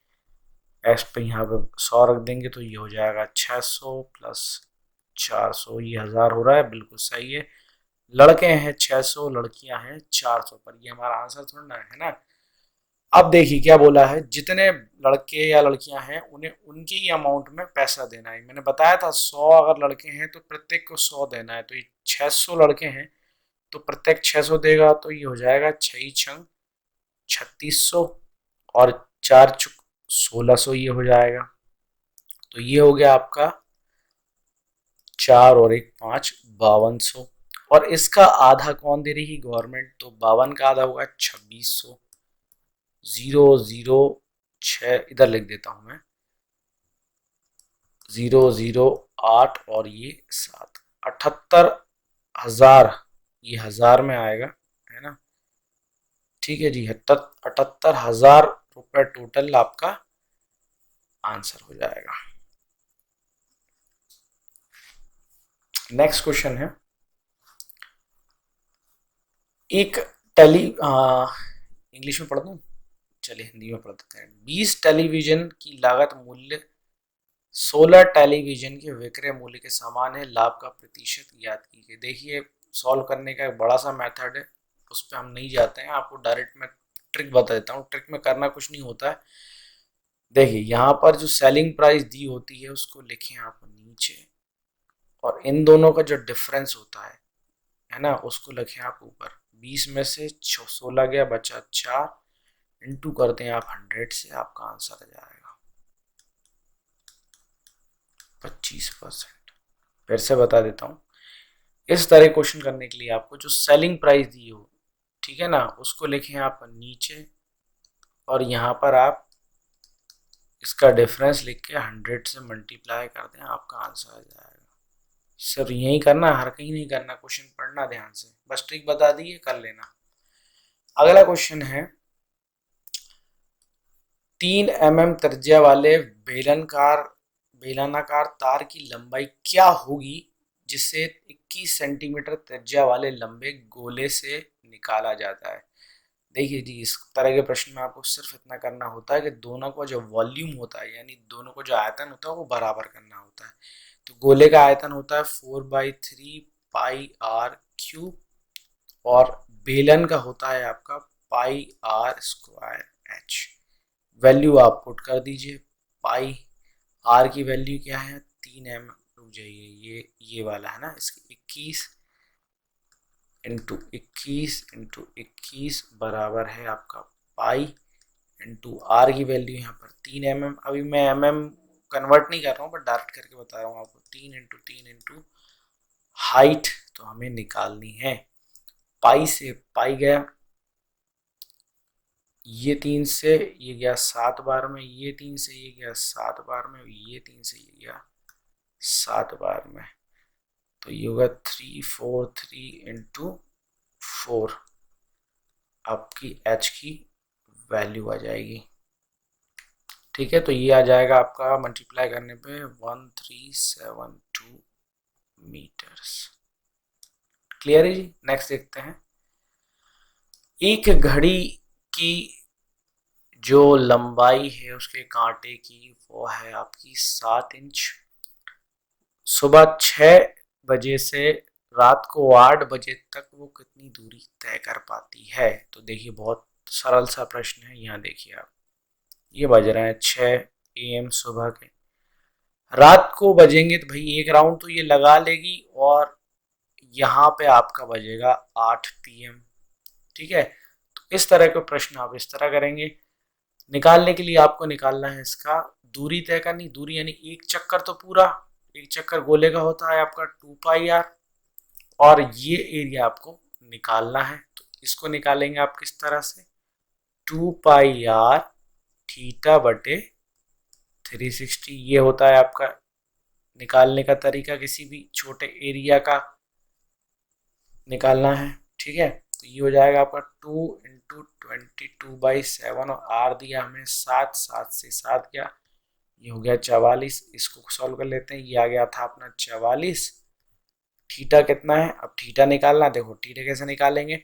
[SPEAKER 1] x पे यहाँ पे 100 रख देंगे तो ये हो जाएगा 600 प्लस 400, ये 1000 हो रहा है, बिल्कुल सही है। लड़के हैं 600, लड़कियां हैं 400, पर ये हमारा आंसर थोड़ा ना है ना। अब देखिए क्या बोला है, जितने लड़के या लड़कियां हैं उन्हें उनकी ही अमाउंट में पैसा देना है। मैंने बताया था 100 अगर लड़के हैं तो प्रत्येक को 100 देना है, तो ये 600 लड़के हैं तो प्रत्येक 600 देगा, तो ये हो जाएगा 6×6 3600 और 4×4 1600, ये हो जाएगा। तो ये हो गया आपका 4 और 1 5 5200। और इसका आधा कौन दे रही है, गवर्नमेंट, तो 52 का आधा होगा 2600। 006 इधर लिख देता हूं मैं, 008 और ये 7, 78,000, ये 1000 में आएगा, है ना। ठीक है जी, 78,000 रुपये टोटल आपका आंसर हो जाएगा। नेक्स्ट क्वेश्चन है, एक टेली इंग्लिश में पढ़ दूं, चलिए हिंदी में पढ़ देते हैं। 20 टेलीविजन की लागत मूल्य 16 टेलीविजन के विक्रय मूल्य के समान है, लाभ का प्रतिशत ज्ञात कीजिए। देखिए सॉल्व करने का एक बड़ा सा मेथड है, उस पर हम नहीं जाते हैं, आपको डायरेक्ट मैं ट्रिक बता देता हूँ। ट्रिक में करना कुछ नहीं होता है। देखिए यहाँ पर जो सेलिंग प्राइस दी होती है उसको लिखें आप नीचे, और इन दोनों का जो डिफरेंस होता है ना, उसको लिखें आप ऊपर। 20 में से 16 गया, बचा 4, इंटू करते हैं आप 100 से, आपका आंसर आ जाएगा 25%। फिर से बता देता हूँ, इस तरह क्वेश्चन करने के लिए आपको जो सेलिंग प्राइस दी हो, ठीक है ना, उसको लिखें आप नीचे, और यहाँ पर आप इसका डिफरेंस लिख के 100 से मल्टीप्लाई कर दें, आपका आंसर आ जाएगा। सिर्फ यही करना, हर कहीं नहीं करना, क्वेश्चन पढ़ना ध्यान से, बस ट्रिक बता दी है, कर लेना। अगला क्वेश्चन है 3 mm त्रिज्या वाले बेलनाकार तार की लंबाई क्या होगी जिसे 21 सेंटीमीटर त्रिज्या वाले लंबे गोले से निकाला जाता है। देखिए जी, इस तरह के प्रश्न में आपको सिर्फ इतना करना होता है कि दोनों का जो वॉल्यूम होता है, यानी दोनों को जो आयतन होता है वो बराबर करना होता है। तो गोले का आयतन होता है 4/3 पाई r क्यूब, और बेलन का होता है आपका πr²h। वैल्यू आप पुट कर दीजिए। पाई आर की वैल्यू क्या है, 3 mm, रुक जाइए, ये वाला है ना, इसकी 21 बराबर है आपका पाई इंटू आर की वैल्यू यहाँ पर 3 mm। अभी मैं mm कन्वर्ट नहीं कर रहा हूँ, बट डायरेक्ट करके बता रहा हूँ आपको। 3 × 3 × हाइट तो हमें निकालनी है। पाई से पाई गया, ये 3 से ये गया 7 बार में, ये 3 से ये गया 7 बार में, ये 3 से ये गया 7 बार में, तो ये होगा 343 × 4, आपकी h की वैल्यू आ जाएगी। ठीक है, तो ये आ जाएगा आपका मल्टीप्लाई करने पे 1372 मीटर्स। क्लियर है जी। नेक्स्ट देखते हैं, एक घड़ी की जो लंबाई है उसके कांटे की वो है आपकी 7 इंच। सुबह 6 बजे से रात को 8 बजे तक वो कितनी दूरी तय कर पाती है। तो देखिए, बहुत सरल सा प्रश्न है। यहाँ देखिए आप, ये बज रहे हैं 6 AM सुबह के, रात को बजेंगे तो भाई एक राउंड तो ये लगा लेगी, और यहाँ पे आपका बजेगा 8 PM। ठीक है, तो इस तरह के प्रश्न आप इस तरह करेंगे। निकालने के लिए आपको निकालना है इसका दूरी तय करनी। दूरी यानी एक चक्कर, तो पूरा एक चक्कर गोले का होता है आपका 2πr, और ये एरिया आपको निकालना है। तो इसको निकालेंगे आप किस तरह से, 2πr थीटा बटे 360, ये होता है आपका निकालने का तरीका किसी भी छोटे एरिया का निकालना है। ठीक है, तो ये हो जाएगा आपका 2 × 22/7, और आर दिया हमें 7, 7 से 7 गया, ये हो गया 44। इसको सॉल्व कर लेते हैं, ये आ गया था अपना 44। थीटा कितना है, अब थीटा निकालना। देखो थीटा कैसे निकालेंगे,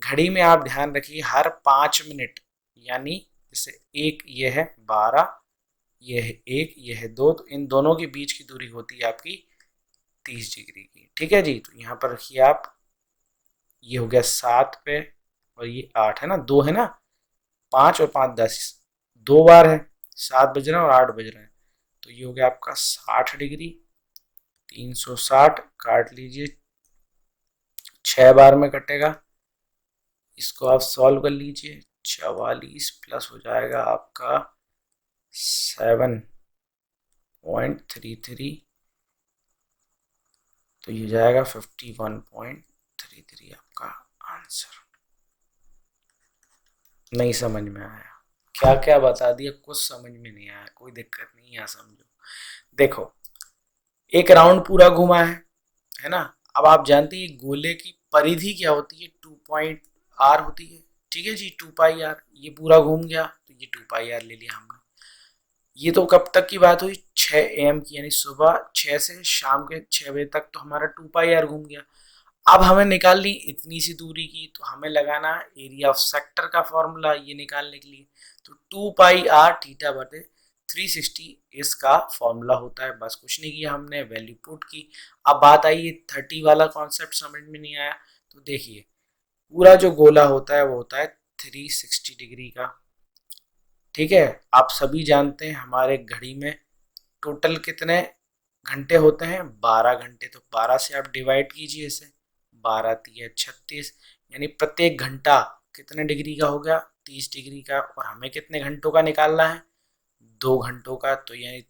[SPEAKER 1] घड़ी में आप ध्यान रखिए हर 5 मिनट, यानी जैसे एक ये है 12, ये है 1, ये है 2, तो इन दोनों के बीच की दूरी होती है आपकी 30 डिग्री की। ठीक है जी, तो यहाँ पर रखिए आप, ये हो गया 7 पे, और ये 8 है ना, 2 है ना, 5 और 5 10, 2 बार है, 7 बज रहे हैं और 8 बज रहे हैं, तो ये हो गया आपका 60 डिग्री। 360 काट लीजिए, 6 बार में कटेगा, इसको आप सॉल्व कर लीजिए। 44 प्लस हो जाएगा आपका 7.33, तो ये जाएगा 51.33 आपका आंसर। नहीं समझ में आया, क्या क्या बता दिया, कुछ समझ में नहीं आया, कोई दिक्कत नहीं है, समझो। देखो, एक राउंड पूरा घुमा है ना। अब आप जानते हैं गोले की परिधि क्या होती है, 2πr होती है। ठीक है जी, 2πr, ये पूरा घूम गया तो ये 2πr ले लिया हमने। ये तो कब तक की बात हुई, 6 AM की, यानी सुबह 6 से शाम के 6 बजे तक, तो हमारा 2πr घूम गया। अब हमें निकालनी इतनी सी दूरी की, तो हमें लगाना एरिया ऑफ सेक्टर का फॉर्मूला ये निकालने के लिए। तो 2πr थीटा बटे 360 इसका फॉर्मूला होता है। बस कुछ नहीं किया हमने, वैल्यू पुट की। अब बात आई, 30 वाला कॉन्सेप्ट समझ में नहीं आया। तो देखिए, पूरा जो गोला होता है वो होता है 360 डिग्री का। ठीक है, आप सभी जानते हैं हमारे घड़ी में टोटल कितने घंटे होते हैं, 12 घंटे। तो 12 से आप डिवाइड कीजिए इसे, 12 तिया 36, यानी प्रत्येक घंटा कितने डिग्री का हो गया, 30 डिग्री का। और हमें कितने घंटों का निकालना है, 2 घंटों का, तो यानी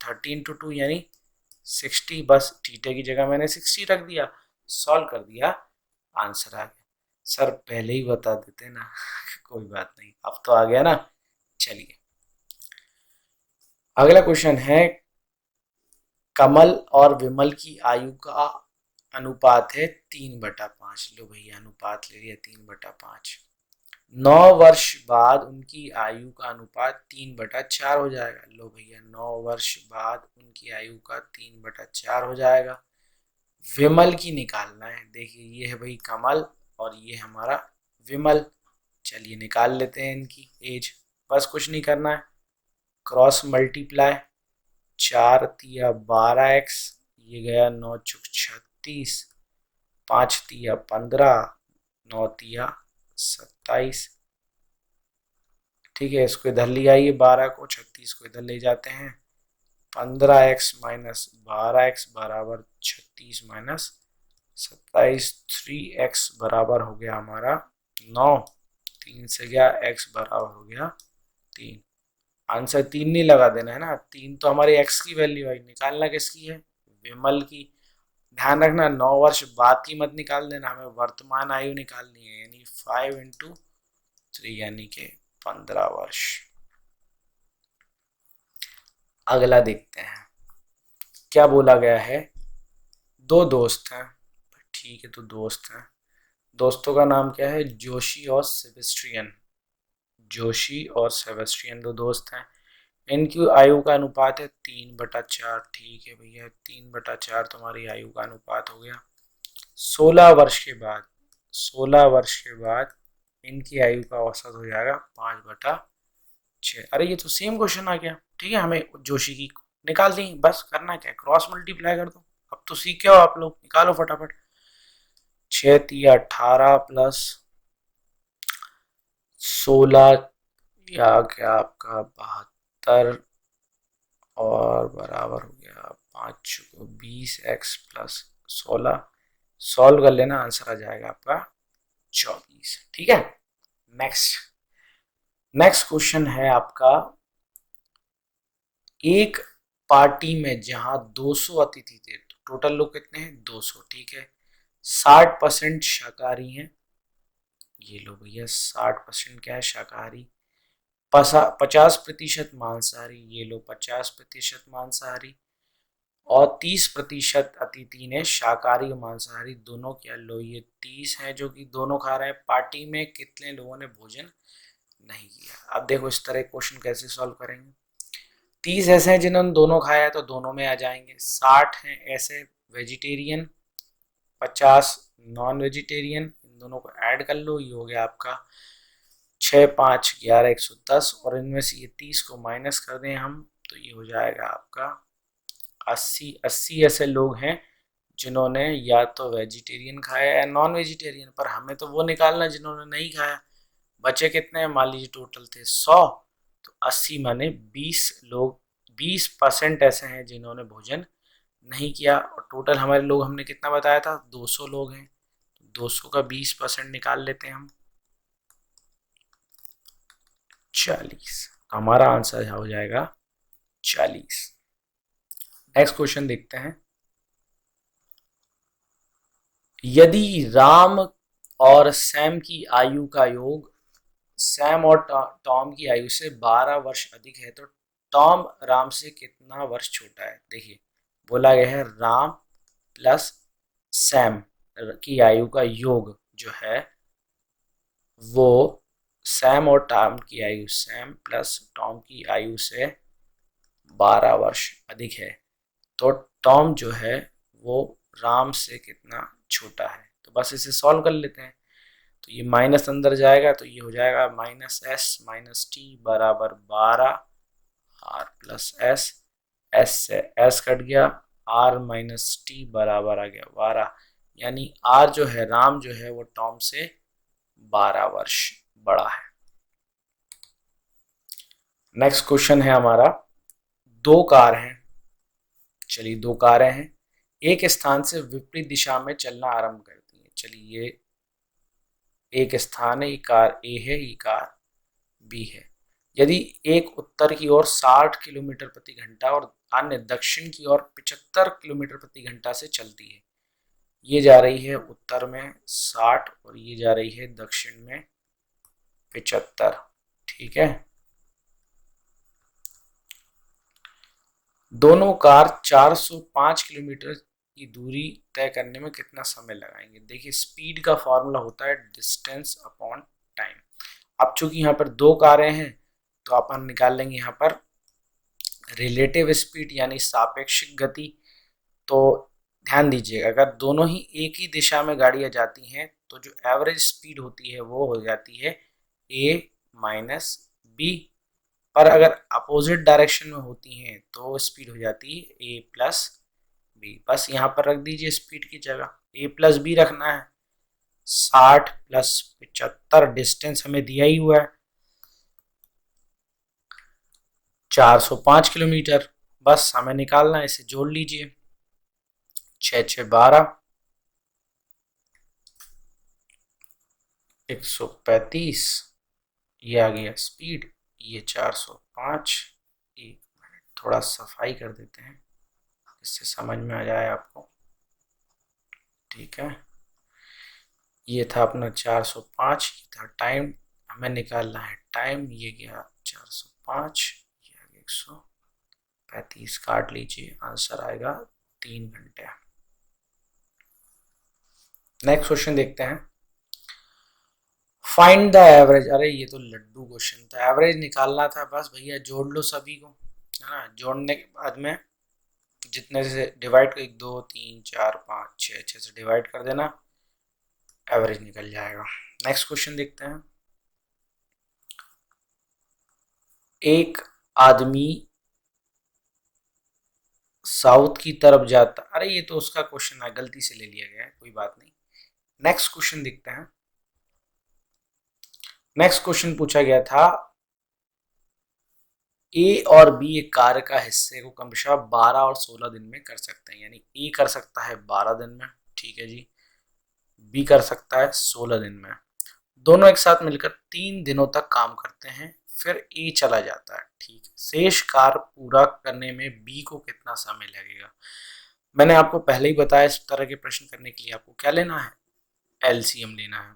[SPEAKER 1] 13 × 2 यानी 60। बस थीटा की जगह मैंने 60 रख दिया, सॉल्व कर दिया, आंसर आ गया। सर पहले ही बता देते ना कोई बात नहीं, अब तो आ गया ना। चलिए, अगला क्वेश्चन है, कमल और विमल की आयु का अनुपात है 3/5। लो भैया अनुपात ले लिया 3/5। 9 वर्ष बाद उनकी आयु का अनुपात 3/4 हो जाएगा। लो भैया 9 वर्ष बाद उनकी आयु का 3/4 हो जाएगा। विमल की निकालना है। देखिए ये है भाई कमल और ये हमारा विमल। चलिए निकाल लेते हैं इनकी एज। बस कुछ नहीं करना है, क्रॉस मल्टीप्लाई। 4 तिया 12x, ये गया 9 × 36, 5 तिया 15, 9 तिया 27। ठीक है, इसको इधर ले आइए, 12 को 36 को इधर ले जाते हैं। 15x माइनस 12x बराबर 36 माइनस 27। 3x बराबर हो गया हमारा 9। 3 से गया x बराबर हो गया 3। आंसर 3 नहीं लगा देना है ना, 3 तो हमारी x की वैल्यू है, निकालना किसकी है, विमल की। ध्यान रखना 9 वर्ष बाद की मत निकाल देना, हमें वर्तमान आयु निकालनी है, यानी 5 × 3 यानी कि 15 वर्ष। अगला देखते हैं क्या बोला गया है। दो दोस्त हैं, ठीक है, तो दोस्त हैं, दोस्तों का नाम क्या है, जोशी और सेबेस्ट्रियन। जोशी और सेबेस्ट्रियन दो दोस्त हैं, इनकी आयु का अनुपात है 3/4। ठीक है भैया 3/4 तुम्हारी आयु का अनुपात हो गया। 16 वर्ष के बाद, 16 वर्ष के बाद इनकी आयु का औसत हो जाएगा 5/6। अरे ये तो सेम क्वेश्चन आ गया। ठीक है, हमें जोशी की निकाल दी, बस करना क्या है, क्रॉस मल्टीप्लाई कर दो। अब तो सीखे हो आप लोग, निकालो फटाफट। 6 × 3 = 18 प्लस 16 या क्या आपका 72 और बराबर हो गया 5 × 20x प्लस 16। सॉल्व कर लेना, आंसर आ जाएगा आपका 24। ठीक है, नेक्स्ट। नेक्स्ट क्वेश्चन है आपका, एक पार्टी में जहां 200 अतिथि थे, तो टोटल लोग कितने हैं, 200। ठीक है, 60% शाकाहारी हैं। ये लो भैया 60% क्या है, शाकाहारी। 50% मांसाहारी, ये लो 50% मांसाहारी। और 30% अतिथि ने शाकाहारी और मांसाहारी दोनों किया। लो ये 30 है जो कि दोनों खा रहे हैं। पार्टी में कितने लोगों ने भोजन नहीं किया। अब देखो इस तरह क्वेश्चन कैसे सॉल्व करेंगे। 30 ऐसे हैं जिन्होंने दोनों खाया है तो दोनों में आ जाएंगे। 60 हैं ऐसे वेजिटेरियन, 50 नॉन वेजिटेरियन, इन दोनों को ऐड कर लो, ये हो गया आपका 6 × 5 = 11, 110। और इनमें से ये 30 को माइनस कर दें हम तो ये हो जाएगा आपका 80। 80 ऐसे लोग हैं जिन्होंने या तो वेजिटेरियन खाया या नॉन वेजिटेरियन, पर हमें तो वो निकालना जिन्होंने नहीं खाया। बचे कितने हैं, मान लीजिए टोटल थे 100, तो 80 माने 20 लोग, 20% ऐसे हैं जिन्होंने भोजन नहीं किया। और टोटल हमारे लोग हमने कितना बताया था, 200 लोग हैं। 200 का 20% निकाल लेते हैं हम, 40। हमारा आंसर हो जाएगा 40। नेक्स्ट क्वेश्चन देखते हैं। यदि राम और सैम की आयु का योग सैम और टॉम की आयु से 12 वर्ष अधिक है, तो टॉम राम से कितना वर्ष छोटा है। देखिए बोला गया है राम प्लस सैम की आयु का योग जो है वो सैम और टॉम की आयु, सैम प्लस टॉम की आयु से 12 वर्ष अधिक है। तो टॉम जो है वो राम से कितना छोटा है। तो बस इसे सॉल्व कर लेते हैं। तो ये माइनस अंदर जाएगा तो ये हो जाएगा -s - t बराबर 12 r प्लस s। s से s कट गया, r - t बराबर आ गया 12। यानी r जो है, राम जो है वो टॉम से 12 वर्ष बड़ा है। नेक्स्ट क्वेश्चन है हमारा, दो कार हैं। चलिए दो कारें हैं, एक स्थान से विपरीत दिशा में चलना आरंभ करती हैं। चलिए ये एक स्थान है, ये कार ए है, ये कार बी है। यदि एक उत्तर की ओर 60 किलोमीटर प्रति घंटा और अन्य दक्षिण की ओर 75 किलोमीटर प्रति घंटा से चलती है। ये जा रही है उत्तर में 60 और ये जा रही है दक्षिण में 75। ठीक है, दोनों कार 405 किलोमीटर की दूरी तय करने में कितना समय लगाएंगे। देखिए स्पीड का फॉर्मूला होता है डिस्टेंस अपॉन टाइम। अब चूंकि यहाँ पर दो कारें हैं तो अपन निकाल लेंगे यहाँ पर रिलेटिव स्पीड यानी सापेक्षिक गति। तो ध्यान दीजिएगा अगर दोनों ही एक ही दिशा में गाड़ियां जाती हैं तो जो एवरेज स्पीड होती है वो हो जाती है a माइनस बी। पर अगर अपोजिट डायरेक्शन में होती हैं तो स्पीड हो जाती है a प्लस बी। बस यहाँ पर रख दीजिए स्पीड की जगह a प्लस बी रखना है। 60 प्लस 75 डिस्टेंस हमें दिया ही हुआ है 405 किलोमीटर। बस हमें निकालना है, इसे जोड़ लीजिए 6 6 12 135। ये आ गया स्पीड, ये 405। एक मिनट थोड़ा सफाई कर देते हैं इससे समझ में आ जाए आपको। ठीक है ये था अपना 405, ये था टाइम। हमें निकालना है टाइम। ये गया 405, ये आ गया 135। काट लीजिए आंसर आएगा 3 घंटे। नेक्स्ट क्वेश्चन देखते हैं। Find the average. अरे ये तो लड्डू क्वेश्चन था, एवरेज निकालना था। बस भैया जोड़ लो सभी को, है ना। जोड़ने के बाद में जितने से डिवाइड कर 1 2 3 4 5 6 6 से डिवाइड कर देना, एवरेज निकल जाएगा। नेक्स्ट क्वेश्चन देखते हैं। एक आदमी साउथ की तरफ जाता। अरे ये तो उसका क्वेश्चन है, गलती से ले लिया गया है, कोई बात नहीं। नेक्स्ट क्वेश्चन देखते हैं। नेक्स्ट क्वेश्चन पूछा गया था ए और बी एक कार्य का हिस्से को क्रमशः 12 और 16 दिन में कर सकते हैं। यानी ए कर सकता है 12 दिन में, ठीक है जी, बी कर सकता है 16 दिन में। दोनों एक साथ मिलकर 3 दिनों तक काम करते हैं, फिर ए चला जाता है। ठीक है, शेष कार्य पूरा करने में बी को कितना समय लगेगा। मैंने आपको पहले ही बताया इस तरह के प्रश्न करने के लिए आपको क्या लेना है, एलसीएम लेना है।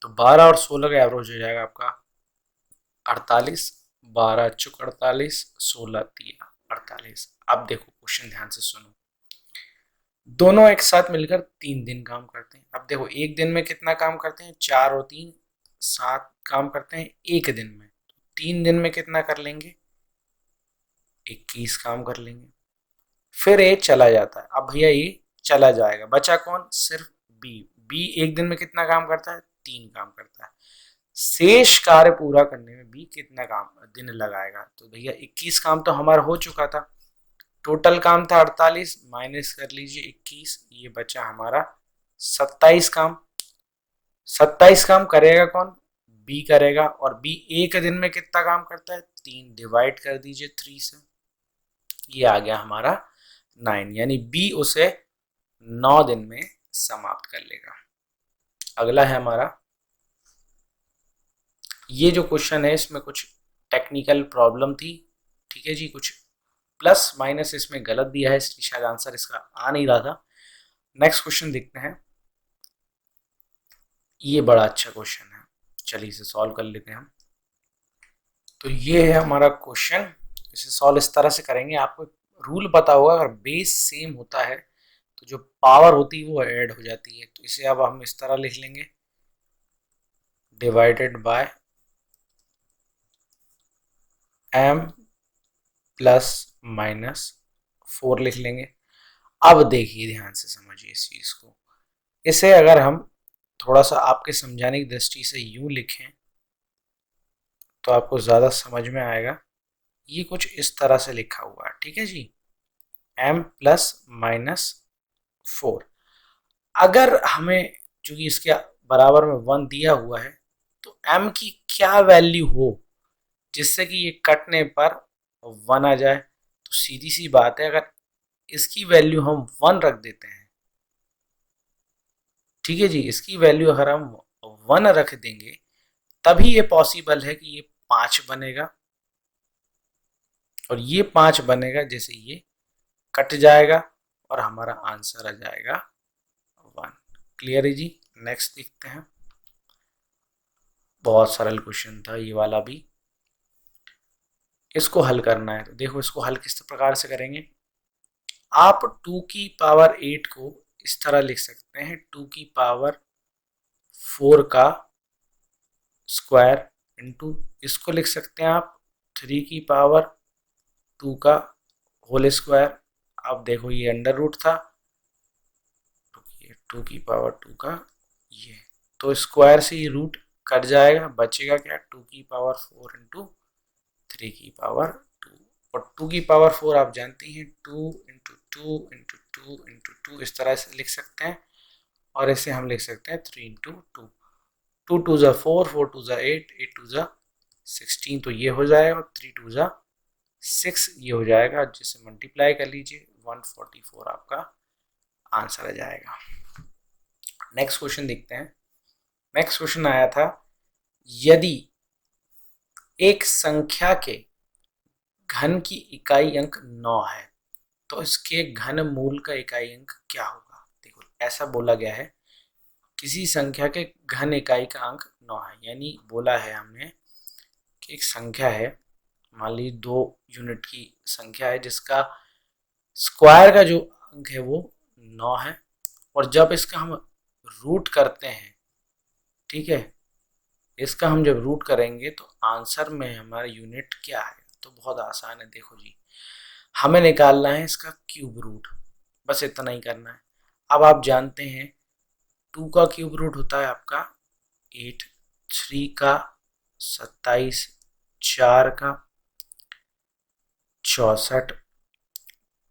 [SPEAKER 1] तो 12 और 16 का एवरेज हो जाएगा आपका 48। 12 चुक 48, 16 3 48। अब देखो क्वेश्चन ध्यान से सुनो। दोनों एक साथ मिलकर 3 दिन काम करते हैं। अब देखो एक दिन में कितना काम करते हैं, 4 और 3 7 काम करते हैं एक दिन में। 3 दिन में कितना कर लेंगे, 21 काम कर लेंगे। फिर ए चला जाता है। अब भैया ये चला जाएगा, बचा कौन, सिर्फ बी। बी एक दिन में कितना काम करता है, 3 काम करता है। शेष कार्य पूरा करने में बी कितना काम दिन लगाएगा। तो भैया 21 काम तो हमारा हो चुका था, टोटल काम था 48, माइनस कर लीजिए 21, ये बचा हमारा 27 काम। 27 काम करेगा कौन, बी करेगा। और बी एक दिन में कितना काम करता है, 3, डिवाइड कर दीजिए 3 से, ये आ गया हमारा 9। यानी बी उसे 9 दिन में समाप्त कर लेगा। अगला है हमारा, ये जो क्वेश्चन है इसमें कुछ टेक्निकल प्रॉब्लम थी, ठीक है जी, कुछ प्लस माइनस इसमें गलत दिया है, इसलिए शायद आंसर इसका आ नहीं रहा था। नेक्स्ट क्वेश्चन देखते हैं। ये बड़ा अच्छा क्वेश्चन है, चलिए इसे सॉल्व कर लेते हैं हम। तो ये है हमारा क्वेश्चन, इसे सॉल्व इस तरह से करेंगे। आपको रूल पता होगा, अगर बेस सेम होता है तो जो पावर होती है वो ऐड हो जाती है। तो इसे अब हम इस तरह लिख लेंगे, divided by m plus minus 4 लिख लेंगे। अब देखिए ध्यान से समझिए इस चीज को। इसे अगर हम थोड़ा सा आपके समझाने की दृष्टि से यूं लिखें तो आपको ज्यादा समझ में आएगा। ये कुछ इस तरह से लिखा हुआ है, ठीक है जी, m प्लस माइनस 4। अगर हमें चूंकि इसके बराबर में 1 दिया हुआ है तो m की क्या वैल्यू हो जिससे कि ये कटने पर 1 आ जाए। तो सीधी सी बात है, अगर इसकी वैल्यू हम 1 रख देते हैं, ठीक है जी, इसकी वैल्यू अगर हम 1 रख देंगे तभी ये पॉसिबल है कि ये 5 बनेगा और ये 5 बनेगा, जैसे ये कट जाएगा और हमारा आंसर आ जाएगा 1। क्लियर है जी। नेक्स्ट देखते हैं। बहुत सरल क्वेश्चन था ये वाला भी, इसको हल करना है। तो देखो इसको हल किस प्रकार से करेंगे। आप 2 की पावर 8 को इस तरह लिख सकते हैं, 2 की पावर 4 का स्क्वायर इंटू, इसको लिख सकते हैं आप 3 की पावर 2 का होल स्क्वायर। अब देखो ये अंडर रूट था, तो ये 2 की पावर 2 का ये, तो स्क्वायर से ये रूट कट जाएगा, बचेगा क्या, 2 की पावर 4 इंटू 3 की पावर 2। और 2 की पावर 4 आप जानते हैं 2 इंटू 2 इंटू 2 इंटू 2, इस तरह से लिख सकते हैं। और इसे हम लिख सकते हैं 3 इंटू 2, 2 टू ज़ा 4, 4 टू ज़ा 8, 8 टू ज़ा 16, तो ये हो जाएगा, और 3 टू ज़ा 6 ये हो जाएगा, जिसे मल्टीप्लाई कर लीजिए, 144 आपका आंसर आ जाएगा। नेक्स्ट क्वेश्चन देखते हैं। नेक्स्ट क्वेश्चन आया था, यदि एक संख्या के घन की इकाई अंक 9 है तो इसके घन मूल का इकाई अंक क्या होगा। देखो ऐसा बोला गया है, किसी संख्या के घन इकाई का अंक 9 है, यानी बोला है हमने कि एक संख्या है, मान लीजिए 2 यूनिट की संख्या है जिसका स्क्वायर का जो अंक है वो 9 है, और जब इसका हम रूट करते हैं, ठीक है, इसका हम जब रूट करेंगे तो आंसर में हमारा यूनिट क्या है। तो बहुत आसान है, देखो जी, हमें निकालना है इसका क्यूब रूट, बस इतना ही करना है। अब आप जानते हैं 2 का क्यूब रूट होता है आपका 8, 3 का 27, 4 का 64,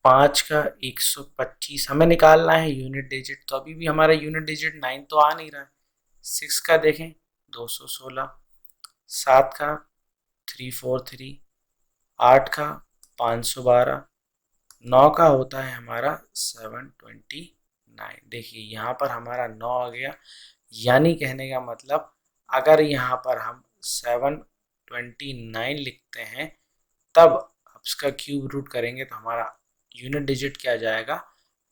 [SPEAKER 1] 5 का 125, हमें निकालना है यूनिट डिजिट। तो अभी भी हमारा यूनिट डिजिट 9 तो आ नहीं रहा है। 6 का देखें 216, 7 का 343, 8 का 512, 9 का होता है हमारा 729। देखिए यहाँ पर हमारा 9 आ गया, यानी कहने का मतलब अगर यहाँ पर हम 729 लिखते हैं, तब इसका क्यूब रूट करेंगे तो हमारा यूनिट डिजिट क्या आ जाएगा,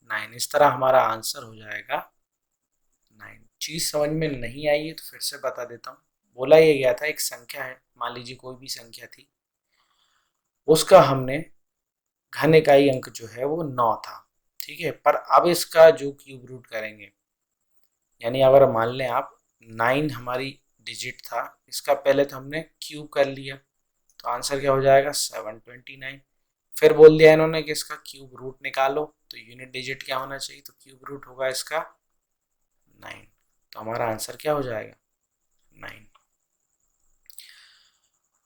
[SPEAKER 1] 9। इस तरह हमारा आंसर हो जाएगा 9। चीज़ समझ में नहीं आई है तो फिर से बता देता हूँ। बोला ये गया था एक संख्या है, मान लीजिए कोई भी संख्या थी, उसका हमने घन इकाई अंक जो है वो 9 था, ठीक है, पर अब इसका जो क्यूब रूट करेंगे, यानी अगर मान लें आप 9 हमारी डिजिट था, इसका पहले तो हमने क्यूब कर लिया, तो आंसर क्या हो जाएगा 729। फिर बोल दिया इन्होंने कि इसका क्यूब रूट निकालो, तो यूनिट डिजिट क्या होना चाहिए, तो क्यूब रूट होगा इसका 9, तो हमारा आंसर क्या हो जाएगा 9।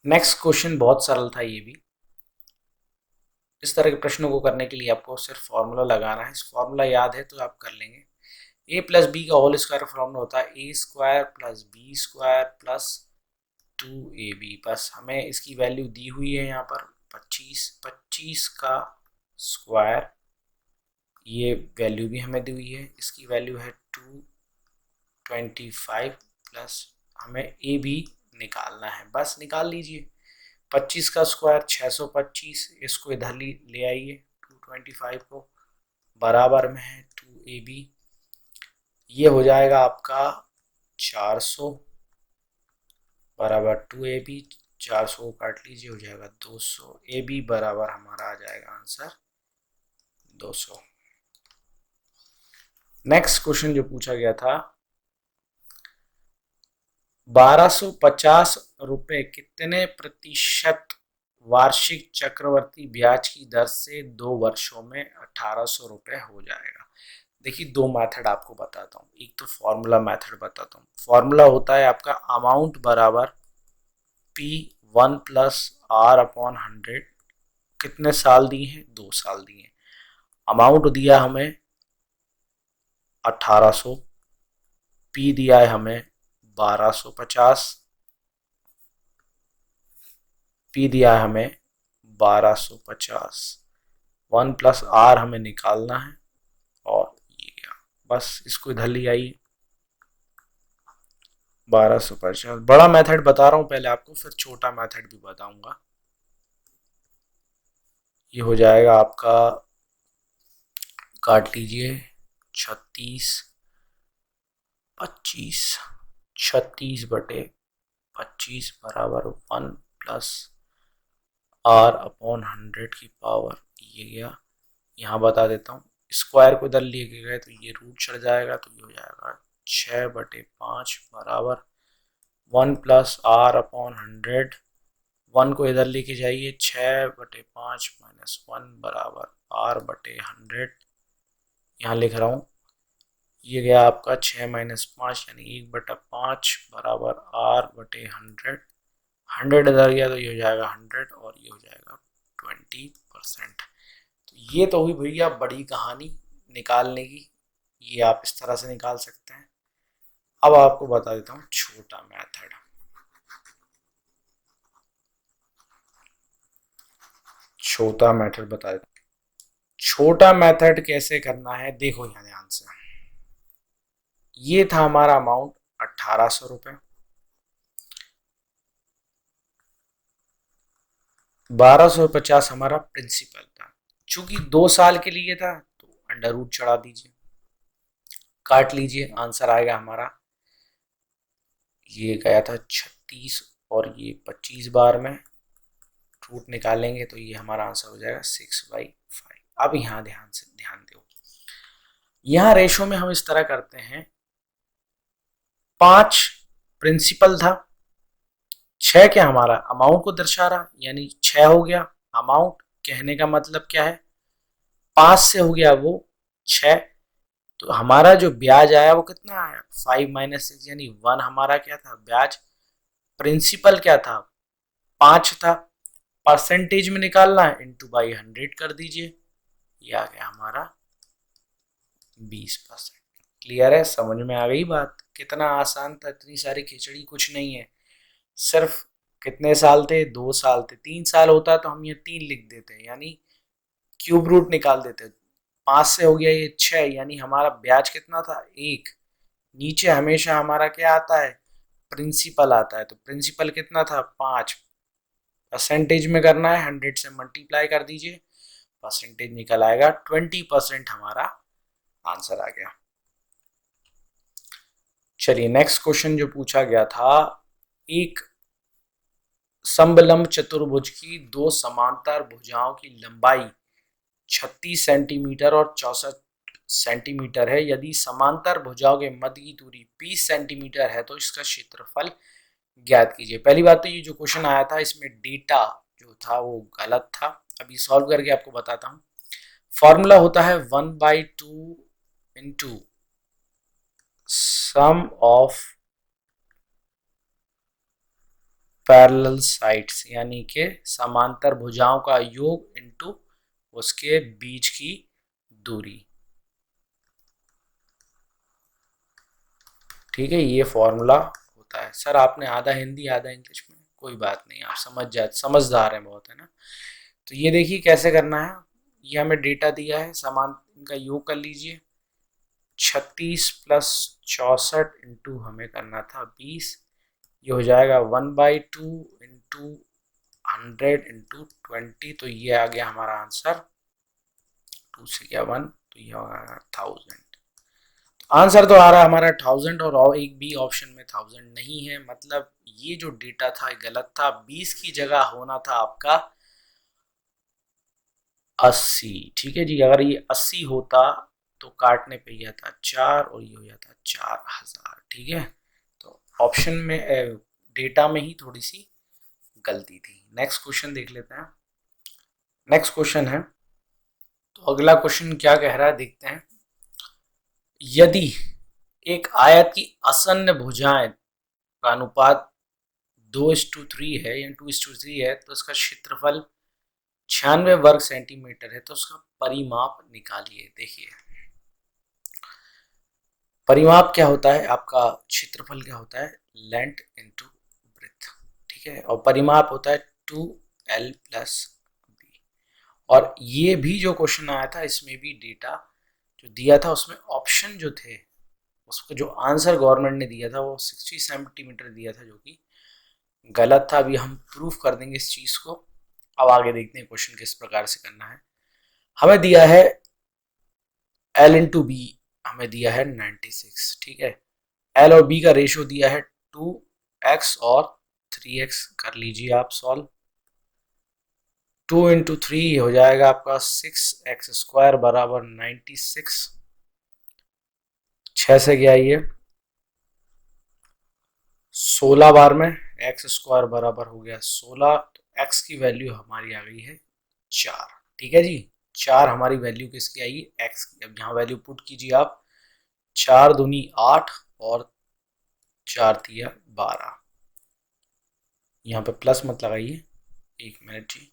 [SPEAKER 1] नेक्स्ट क्वेश्चन बहुत सरल था ये भी। इस तरह के प्रश्नों को करने के लिए आपको सिर्फ फॉर्मूला लगाना है, फॉर्मूला याद है तो आप कर लेंगे। ए प्लस बी का होल स्क्वायर फॉर्मूला होता है A square plus B square plus 2ab, बस हमें इसकी वैल्यू दी हुई है यहाँ पर 25, 25 का स्क्वायर, ये वैल्यू भी हमें दी हुई है, इसकी वैल्यू है 225 प्लस हमें ए भी निकालना है, बस निकाल लीजिए। 25 का स्क्वायर 625, इसको इधर ले आइए, 225 को बराबर में है 2ab, ये हो जाएगा आपका 400 बराबर 2ab, 400 को काट लीजिए हो जाएगा 200, ab बराबर हमारा आ जाएगा आंसर 200। नेक्स्ट क्वेश्चन जो पूछा गया था, 1250 रुपए कितने प्रतिशत वार्षिक चक्रवर्ती ब्याज की दर से 2 वर्षों में 1800 रुपए हो जाएगा। देखिए दो मेथड आपको बताता हूँ, एक तो फॉर्मूला मेथड बताता हूँ। फॉर्मूला होता है आपका अमाउंट बराबर P1 प्लस R अपॉन 100, कितने साल दिए हैं, 2 साल दिए हैं, अमाउंट दिया हमें 1800, P दिया है हमें 1250, P दिया है हमें 1250, 1 प्लस R हमें निकालना है, और ये गया, बस इसको इधर ले आइए 1250। बड़ा मेथड बता रहा हूँ पहले आपको, फिर छोटा मेथड भी बताऊंगा। ये हो जाएगा आपका, काट लीजिए 36, 25, 36/25 बराबर 1 प्लस R अपॉन 100 की पावर, ये गया, यहाँ बता देता हूँ, स्क्वायर को इधर लेके गए तो ये रूट चढ़ जाएगा, तो ये हो जाएगा 6/5 बराबर 1+r/100। 1 को इधर लेके जाइए, 6/5 -1 बराबर r/100। यहाँ लिख रहा हूँ, ये गया आपका 6 - 5 यानी 1/5 बराबर r/100। 100 इधर गया तो ये हो जाएगा 100 और ये हो जाएगा 20%। तो ये तो हुई भैया बड़ी कहानी निकालने की, ये आप इस तरह से निकाल सकते हैं। अब आपको बता देता हूँ छोटा मेथड। छोटा मेथड बता देता हूँ। छोटा मेथड कैसे करना है, देखो यहाँ ध्यान से। ये था हमारा अमाउंट 1800 रुपये, 1250 हमारा प्रिंसिपल था। चूंकि 2 साल के लिए था तो अंडर रूट चढ़ा दीजिए, काट लीजिए, आंसर आएगा हमारा, ये गया था 36 और ये 25 बार में रूट निकालेंगे तो ये हमारा आंसर हो जाएगा 6/5। अब यहाँ ध्यान से ध्यान दो, यहाँ रेशो में हम इस तरह करते हैं, 5 प्रिंसिपल था, 6 क्या हमारा अमाउंट को दर्शा रहा, यानी 6 हो गया अमाउंट। कहने का मतलब क्या है, 5 से हो गया वो 6, तो हमारा जो ब्याज आया वो कितना आया, 5 - 6 यानी 1 हमारा क्या था ब्याज। प्रिंसिपल क्या था, 5 था, परसेंटेज में निकालना है, इंटू बाई 100 कर दीजिए, ये आ गया हमारा 20%। क्लियर है, समझ में आ गई बात, कितना आसान था, इतनी सारी खिचड़ी कुछ नहीं है। सिर्फ कितने साल थे, 2 साल थे, 3 साल होता तो हम ये 3 लिख देते, यानी क्यूब रूट निकाल देते। 5 से हो गया ये 6, यानी हमारा ब्याज कितना था 1। नीचे हमेशा हमारा क्या आता है, प्रिंसिपल आता है, तो प्रिंसिपल कितना था 5, परसेंटेज में करना है, 100 से मल्टीप्लाई कर दीजिए, परसेंटेज निकल आएगा 20% हमारा आंसर आ गया। चलिए नेक्स्ट क्वेश्चन जो पूछा गया था, एक समलंब चतुर्भुज की 2 समांतर भुजाओं की लंबाई 36 सेंटीमीटर और 64 सेंटीमीटर है। यदि समांतर भुजाओं के मध्य की दूरी 20 सेंटीमीटर है तो इसका क्षेत्रफल ज्ञात कीजिए। पहली बात तो ये जो क्वेश्चन आया था इसमें डेटा जो था वो गलत था, अभी सॉल्व करके आपको बताता हूँ। फॉर्मूला होता है 1/2 into sum of parallel sides, यानी कि समांतर भुजाओं का योग इंटू उसके बीच की दूरी। ठीक है, ये फॉर्मूला होता है। सर आपने आधा हिंदी आधा इंग्लिश में, कोई बात नहीं, आप समझदार हैं बहुत, है ना। तो ये देखिए कैसे करना है, ये हमें डेटा दिया है, समान इनका योग कर लीजिए, 36 + 64 इंटू हमें करना था 20, ये हो जाएगा 1/2 इंटू 100 इंटू 20, तो ये आ गया हमारा आंसर, 2 से गया 1 तो ये होगा 1000। आंसर तो आ रहा है हमारा 1000 और एक भी ऑप्शन में 1000 नहीं है, मतलब ये जो डेटा था गलत था। 20 की जगह होना था आपका 80। ठीक है जी, अगर ये 80 होता तो काटने पे यह था 4 और ये हो जाता 4000। ठीक है, तो ऑप्शन में डेटा में ही थोड़ी सी गलती थी। नेक्स्ट क्वेश्चन देख लेते हैं। नेक्स्ट क्वेश्चन है, तो अगला क्वेश्चन क्या कह रहा है देखते हैं। यदि एक आयत की आसन्न भुजाएं का अनुपात 2:3 है या 2:3 है तो इसका क्षेत्रफल 96 वर्ग सेंटीमीटर है, तो उसका परिमाप निकालिए। देखिए परिमाप क्या होता है आपका, क्षेत्रफल क्या होता है, लेंथ इंटू ब्रेथ। ठीक है, और परिमाप होता है 2L + B। और ये भी जो क्वेश्चन आया था इसमें भी डेटा जो दिया था उसमें ऑप्शन जो थे, उसको जो आंसर गवर्नमेंट ने दिया था वो 60 सेंटीमीटर दिया था, जो कि गलत था। अभी हम प्रूफ कर देंगे इस चीज को। अब आगे देखते हैं क्वेश्चन किस प्रकार से करना है। हमें दिया है L इंटू बी, हमें दिया है 96। ठीक है, L और B का रेशियो दिया है 2x और 3x, कर लीजिए आप सॉल्व। 2 × 3 हो जाएगा आपका 6x² बराबर 96। 6 से गया ये 16 बार में x² बराबर हो गया 16, तो x की वैल्यू हमारी आ गई है 4। ठीक है जी, 4 हमारी वैल्यू किसकी आई है, x की। अब यहाँ वैल्यू पुट कीजिए आप, 4 दूनी 8 और 4 तिया 12। यहाँ पे प्लस मत लगाइए, 1 मिनट जी।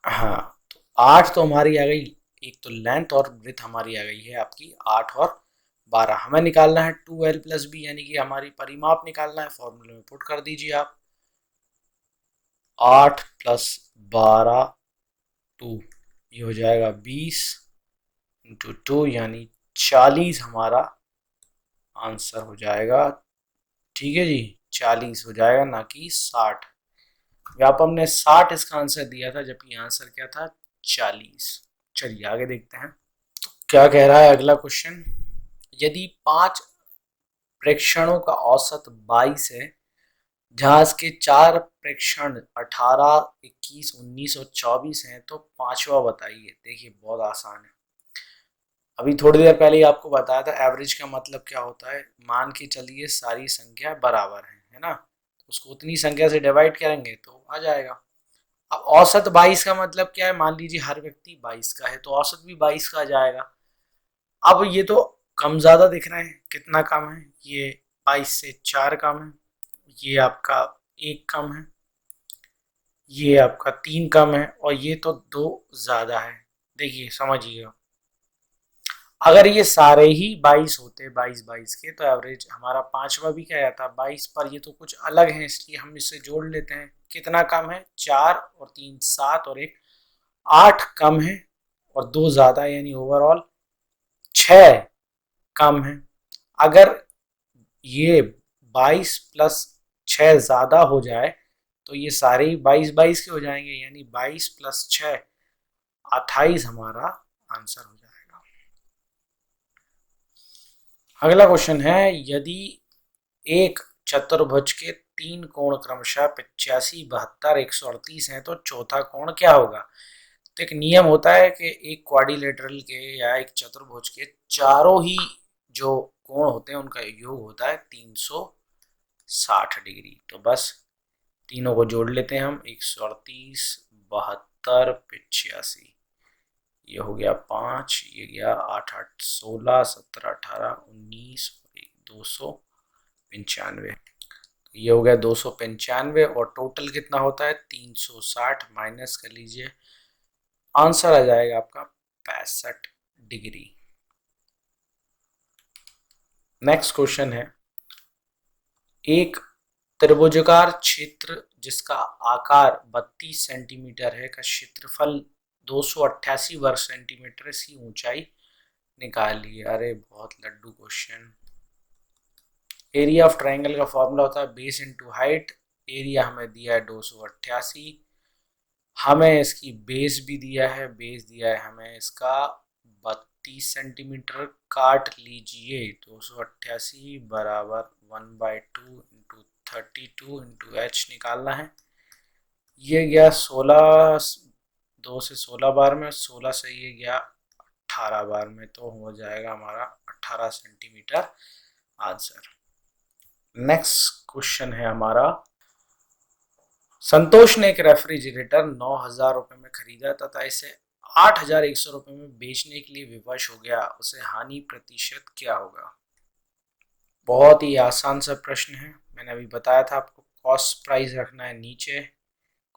[SPEAKER 1] हाँ, तो 8 तो हमारी आ गई, एक तो लेंथ और ब्रेथ हमारी आ गई है आपकी 8 और 12। हमें निकालना है 2l+b, यानी कि हमारी परिमाप निकालना है। फॉर्मूले में पुट कर दीजिए आप, 8 + 12 2, ये हो जाएगा 20 × 2 यानी 40 हमारा आंसर हो जाएगा। ठीक है जी, 40 हो जाएगा, ना कि 60। व्यापम ने 60 इसका आंसर दिया था, जबकि आंसर क्या था 40। चलिए आगे देखते हैं क्या कह रहा है अगला क्वेश्चन। यदि 5 प्रेक्षणों का औसत 22 है, जहाज के 4 प्रेक्षण 18, 21, 19 और 24 हैं, तो पांचवा बताइए। देखिए बहुत आसान है, अभी थोड़ी देर पहले ही आपको बताया था। एवरेज का मतलब क्या होता है, मान के चलिए सारी संख्या बराबर है ना, तो उसको उतनी संख्या से डिवाइड करेंगे तो आ जाएगा। अब औसत 22 का मतलब क्या है, मान लीजिए हर व्यक्ति 22 का है, तो औसत भी 22 का आ जाएगा। अब ये तो कम ज्यादा दिख रहे हैं, कितना कम है, ये 22 से 4 कम है, ये आपका 1 कम है, ये आपका 3 कम है, और ये तो 2 ज्यादा है। देखिए समझिएगा, अगर ये सारे ही 22 होते, 22 के, तो एवरेज हमारा पांचवा भी क्या आता 22, पर ये तो कुछ अलग है, इसलिए हम इसे जोड़ लेते हैं। कितना कम है, 4 और 3 7 और 1 8 कम है, और 2 ज्यादा है, यानी ओवरऑल 6 कम है। अगर ये 22 + 6 ज्यादा हो जाए, तो ये सारे ही 22 के हो जाएंगे, यानी 22 + 6 28 हमारा आंसर हो जाएगा। अगला क्वेश्चन है, यदि एक चतुर्भुज के 3 कोण क्रमशः 85, 72, 138 हैं, तो चौथा कोण क्या होगा। तो एक नियम होता है कि एक क्वाड्रिलेटरल के या एक चतुर्भुज के चारों ही जो कोण होते हैं उनका योग होता है 360 डिग्री। तो बस तीनों को जोड़ लेते हैं हम, 138, 72, 85, ये हो गया 5, ये गया 8 8 16, 17 18 19 और 295। ये हो गया 295, और टोटल कितना होता है 360, माइनस कर लीजिए, आंसर आ जाएगा आपका 65 डिग्री। नेक्स्ट क्वेश्चन है, एक त्रिभुजाकार क्षेत्र जिसका आकार 32 सेंटीमीटर है का क्षेत्रफल 288 वर्ग सेंटीमीटर, इसकी ऊंचाई निकालिए। अरे बहुत लड्डू क्वेश्चन। एरिया ऑफ ट्राइंगल का फॉर्मूला होता है बेस इंटू हाइट। एरिया हमें दिया है 288, हमें इसकी बेस भी दिया है, बेस दिया है हमें इसका 32 सेंटीमीटर। काट लीजिए, 288 बराबर 1/2 × 32 × h निकालना है। ये गया 16, 2 से 16 बार में, 16 से ये गया 18 बार में, तो हो जाएगा हमारा 18 सेंटीमीटर आंसर। नेक्स्ट क्वेश्चन है हमारा, संतोष ने एक रेफ्रिजरेटर 9,000 रुपए में खरीदा तथा इसे 8,100 रुपए में बेचने के लिए विवश हो गया, उसे हानि प्रतिशत क्या होगा। बहुत ही आसान सा प्रश्न है, मैंने अभी बताया था आपको, कॉस्ट प्राइस रखना है नीचे,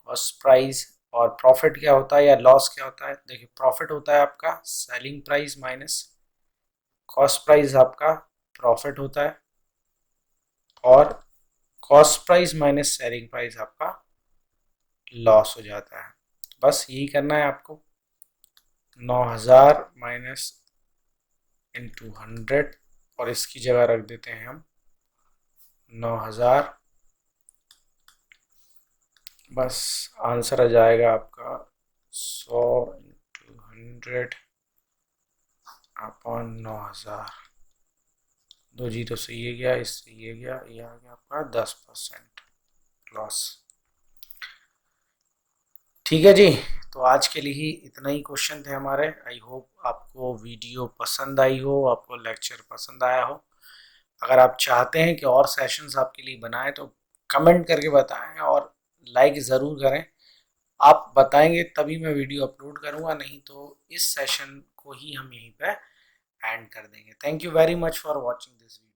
[SPEAKER 1] कॉस्ट प्राइस, और प्रॉफिट क्या होता है या लॉस क्या होता है। देखिए प्रॉफिट होता है आपका selling price minus cost price, आपका प्रॉफिट होता है, और cost price minus selling price आपका लॉस हो जाता है। बस यही करना है आपको, 9,000 माइनस इंटू 100, और इसकी जगह रख देते हैं हम 9,000। बस आंसर आ जाएगा आपका 100 × 100 अपॉन 9,000। 2 जीरो से ये गया, इससे ये गया, ये आ गया आपका 10% लॉस। ठीक है जी, तो आज के लिए ही इतना ही क्वेश्चन थे हमारे। आई होप आपको वीडियो पसंद आई हो, आपको लेक्चर पसंद आया हो। अगर आप चाहते हैं कि और सेशंस आपके लिए बनाएं तो कमेंट करके बताएं और लाइक ज़रूर करें। आप बताएंगे तभी मैं वीडियो अपलोड करूंगा, नहीं तो इस सेशन को ही हम यहीं पे एंड कर देंगे। Thank you very much for watching this video.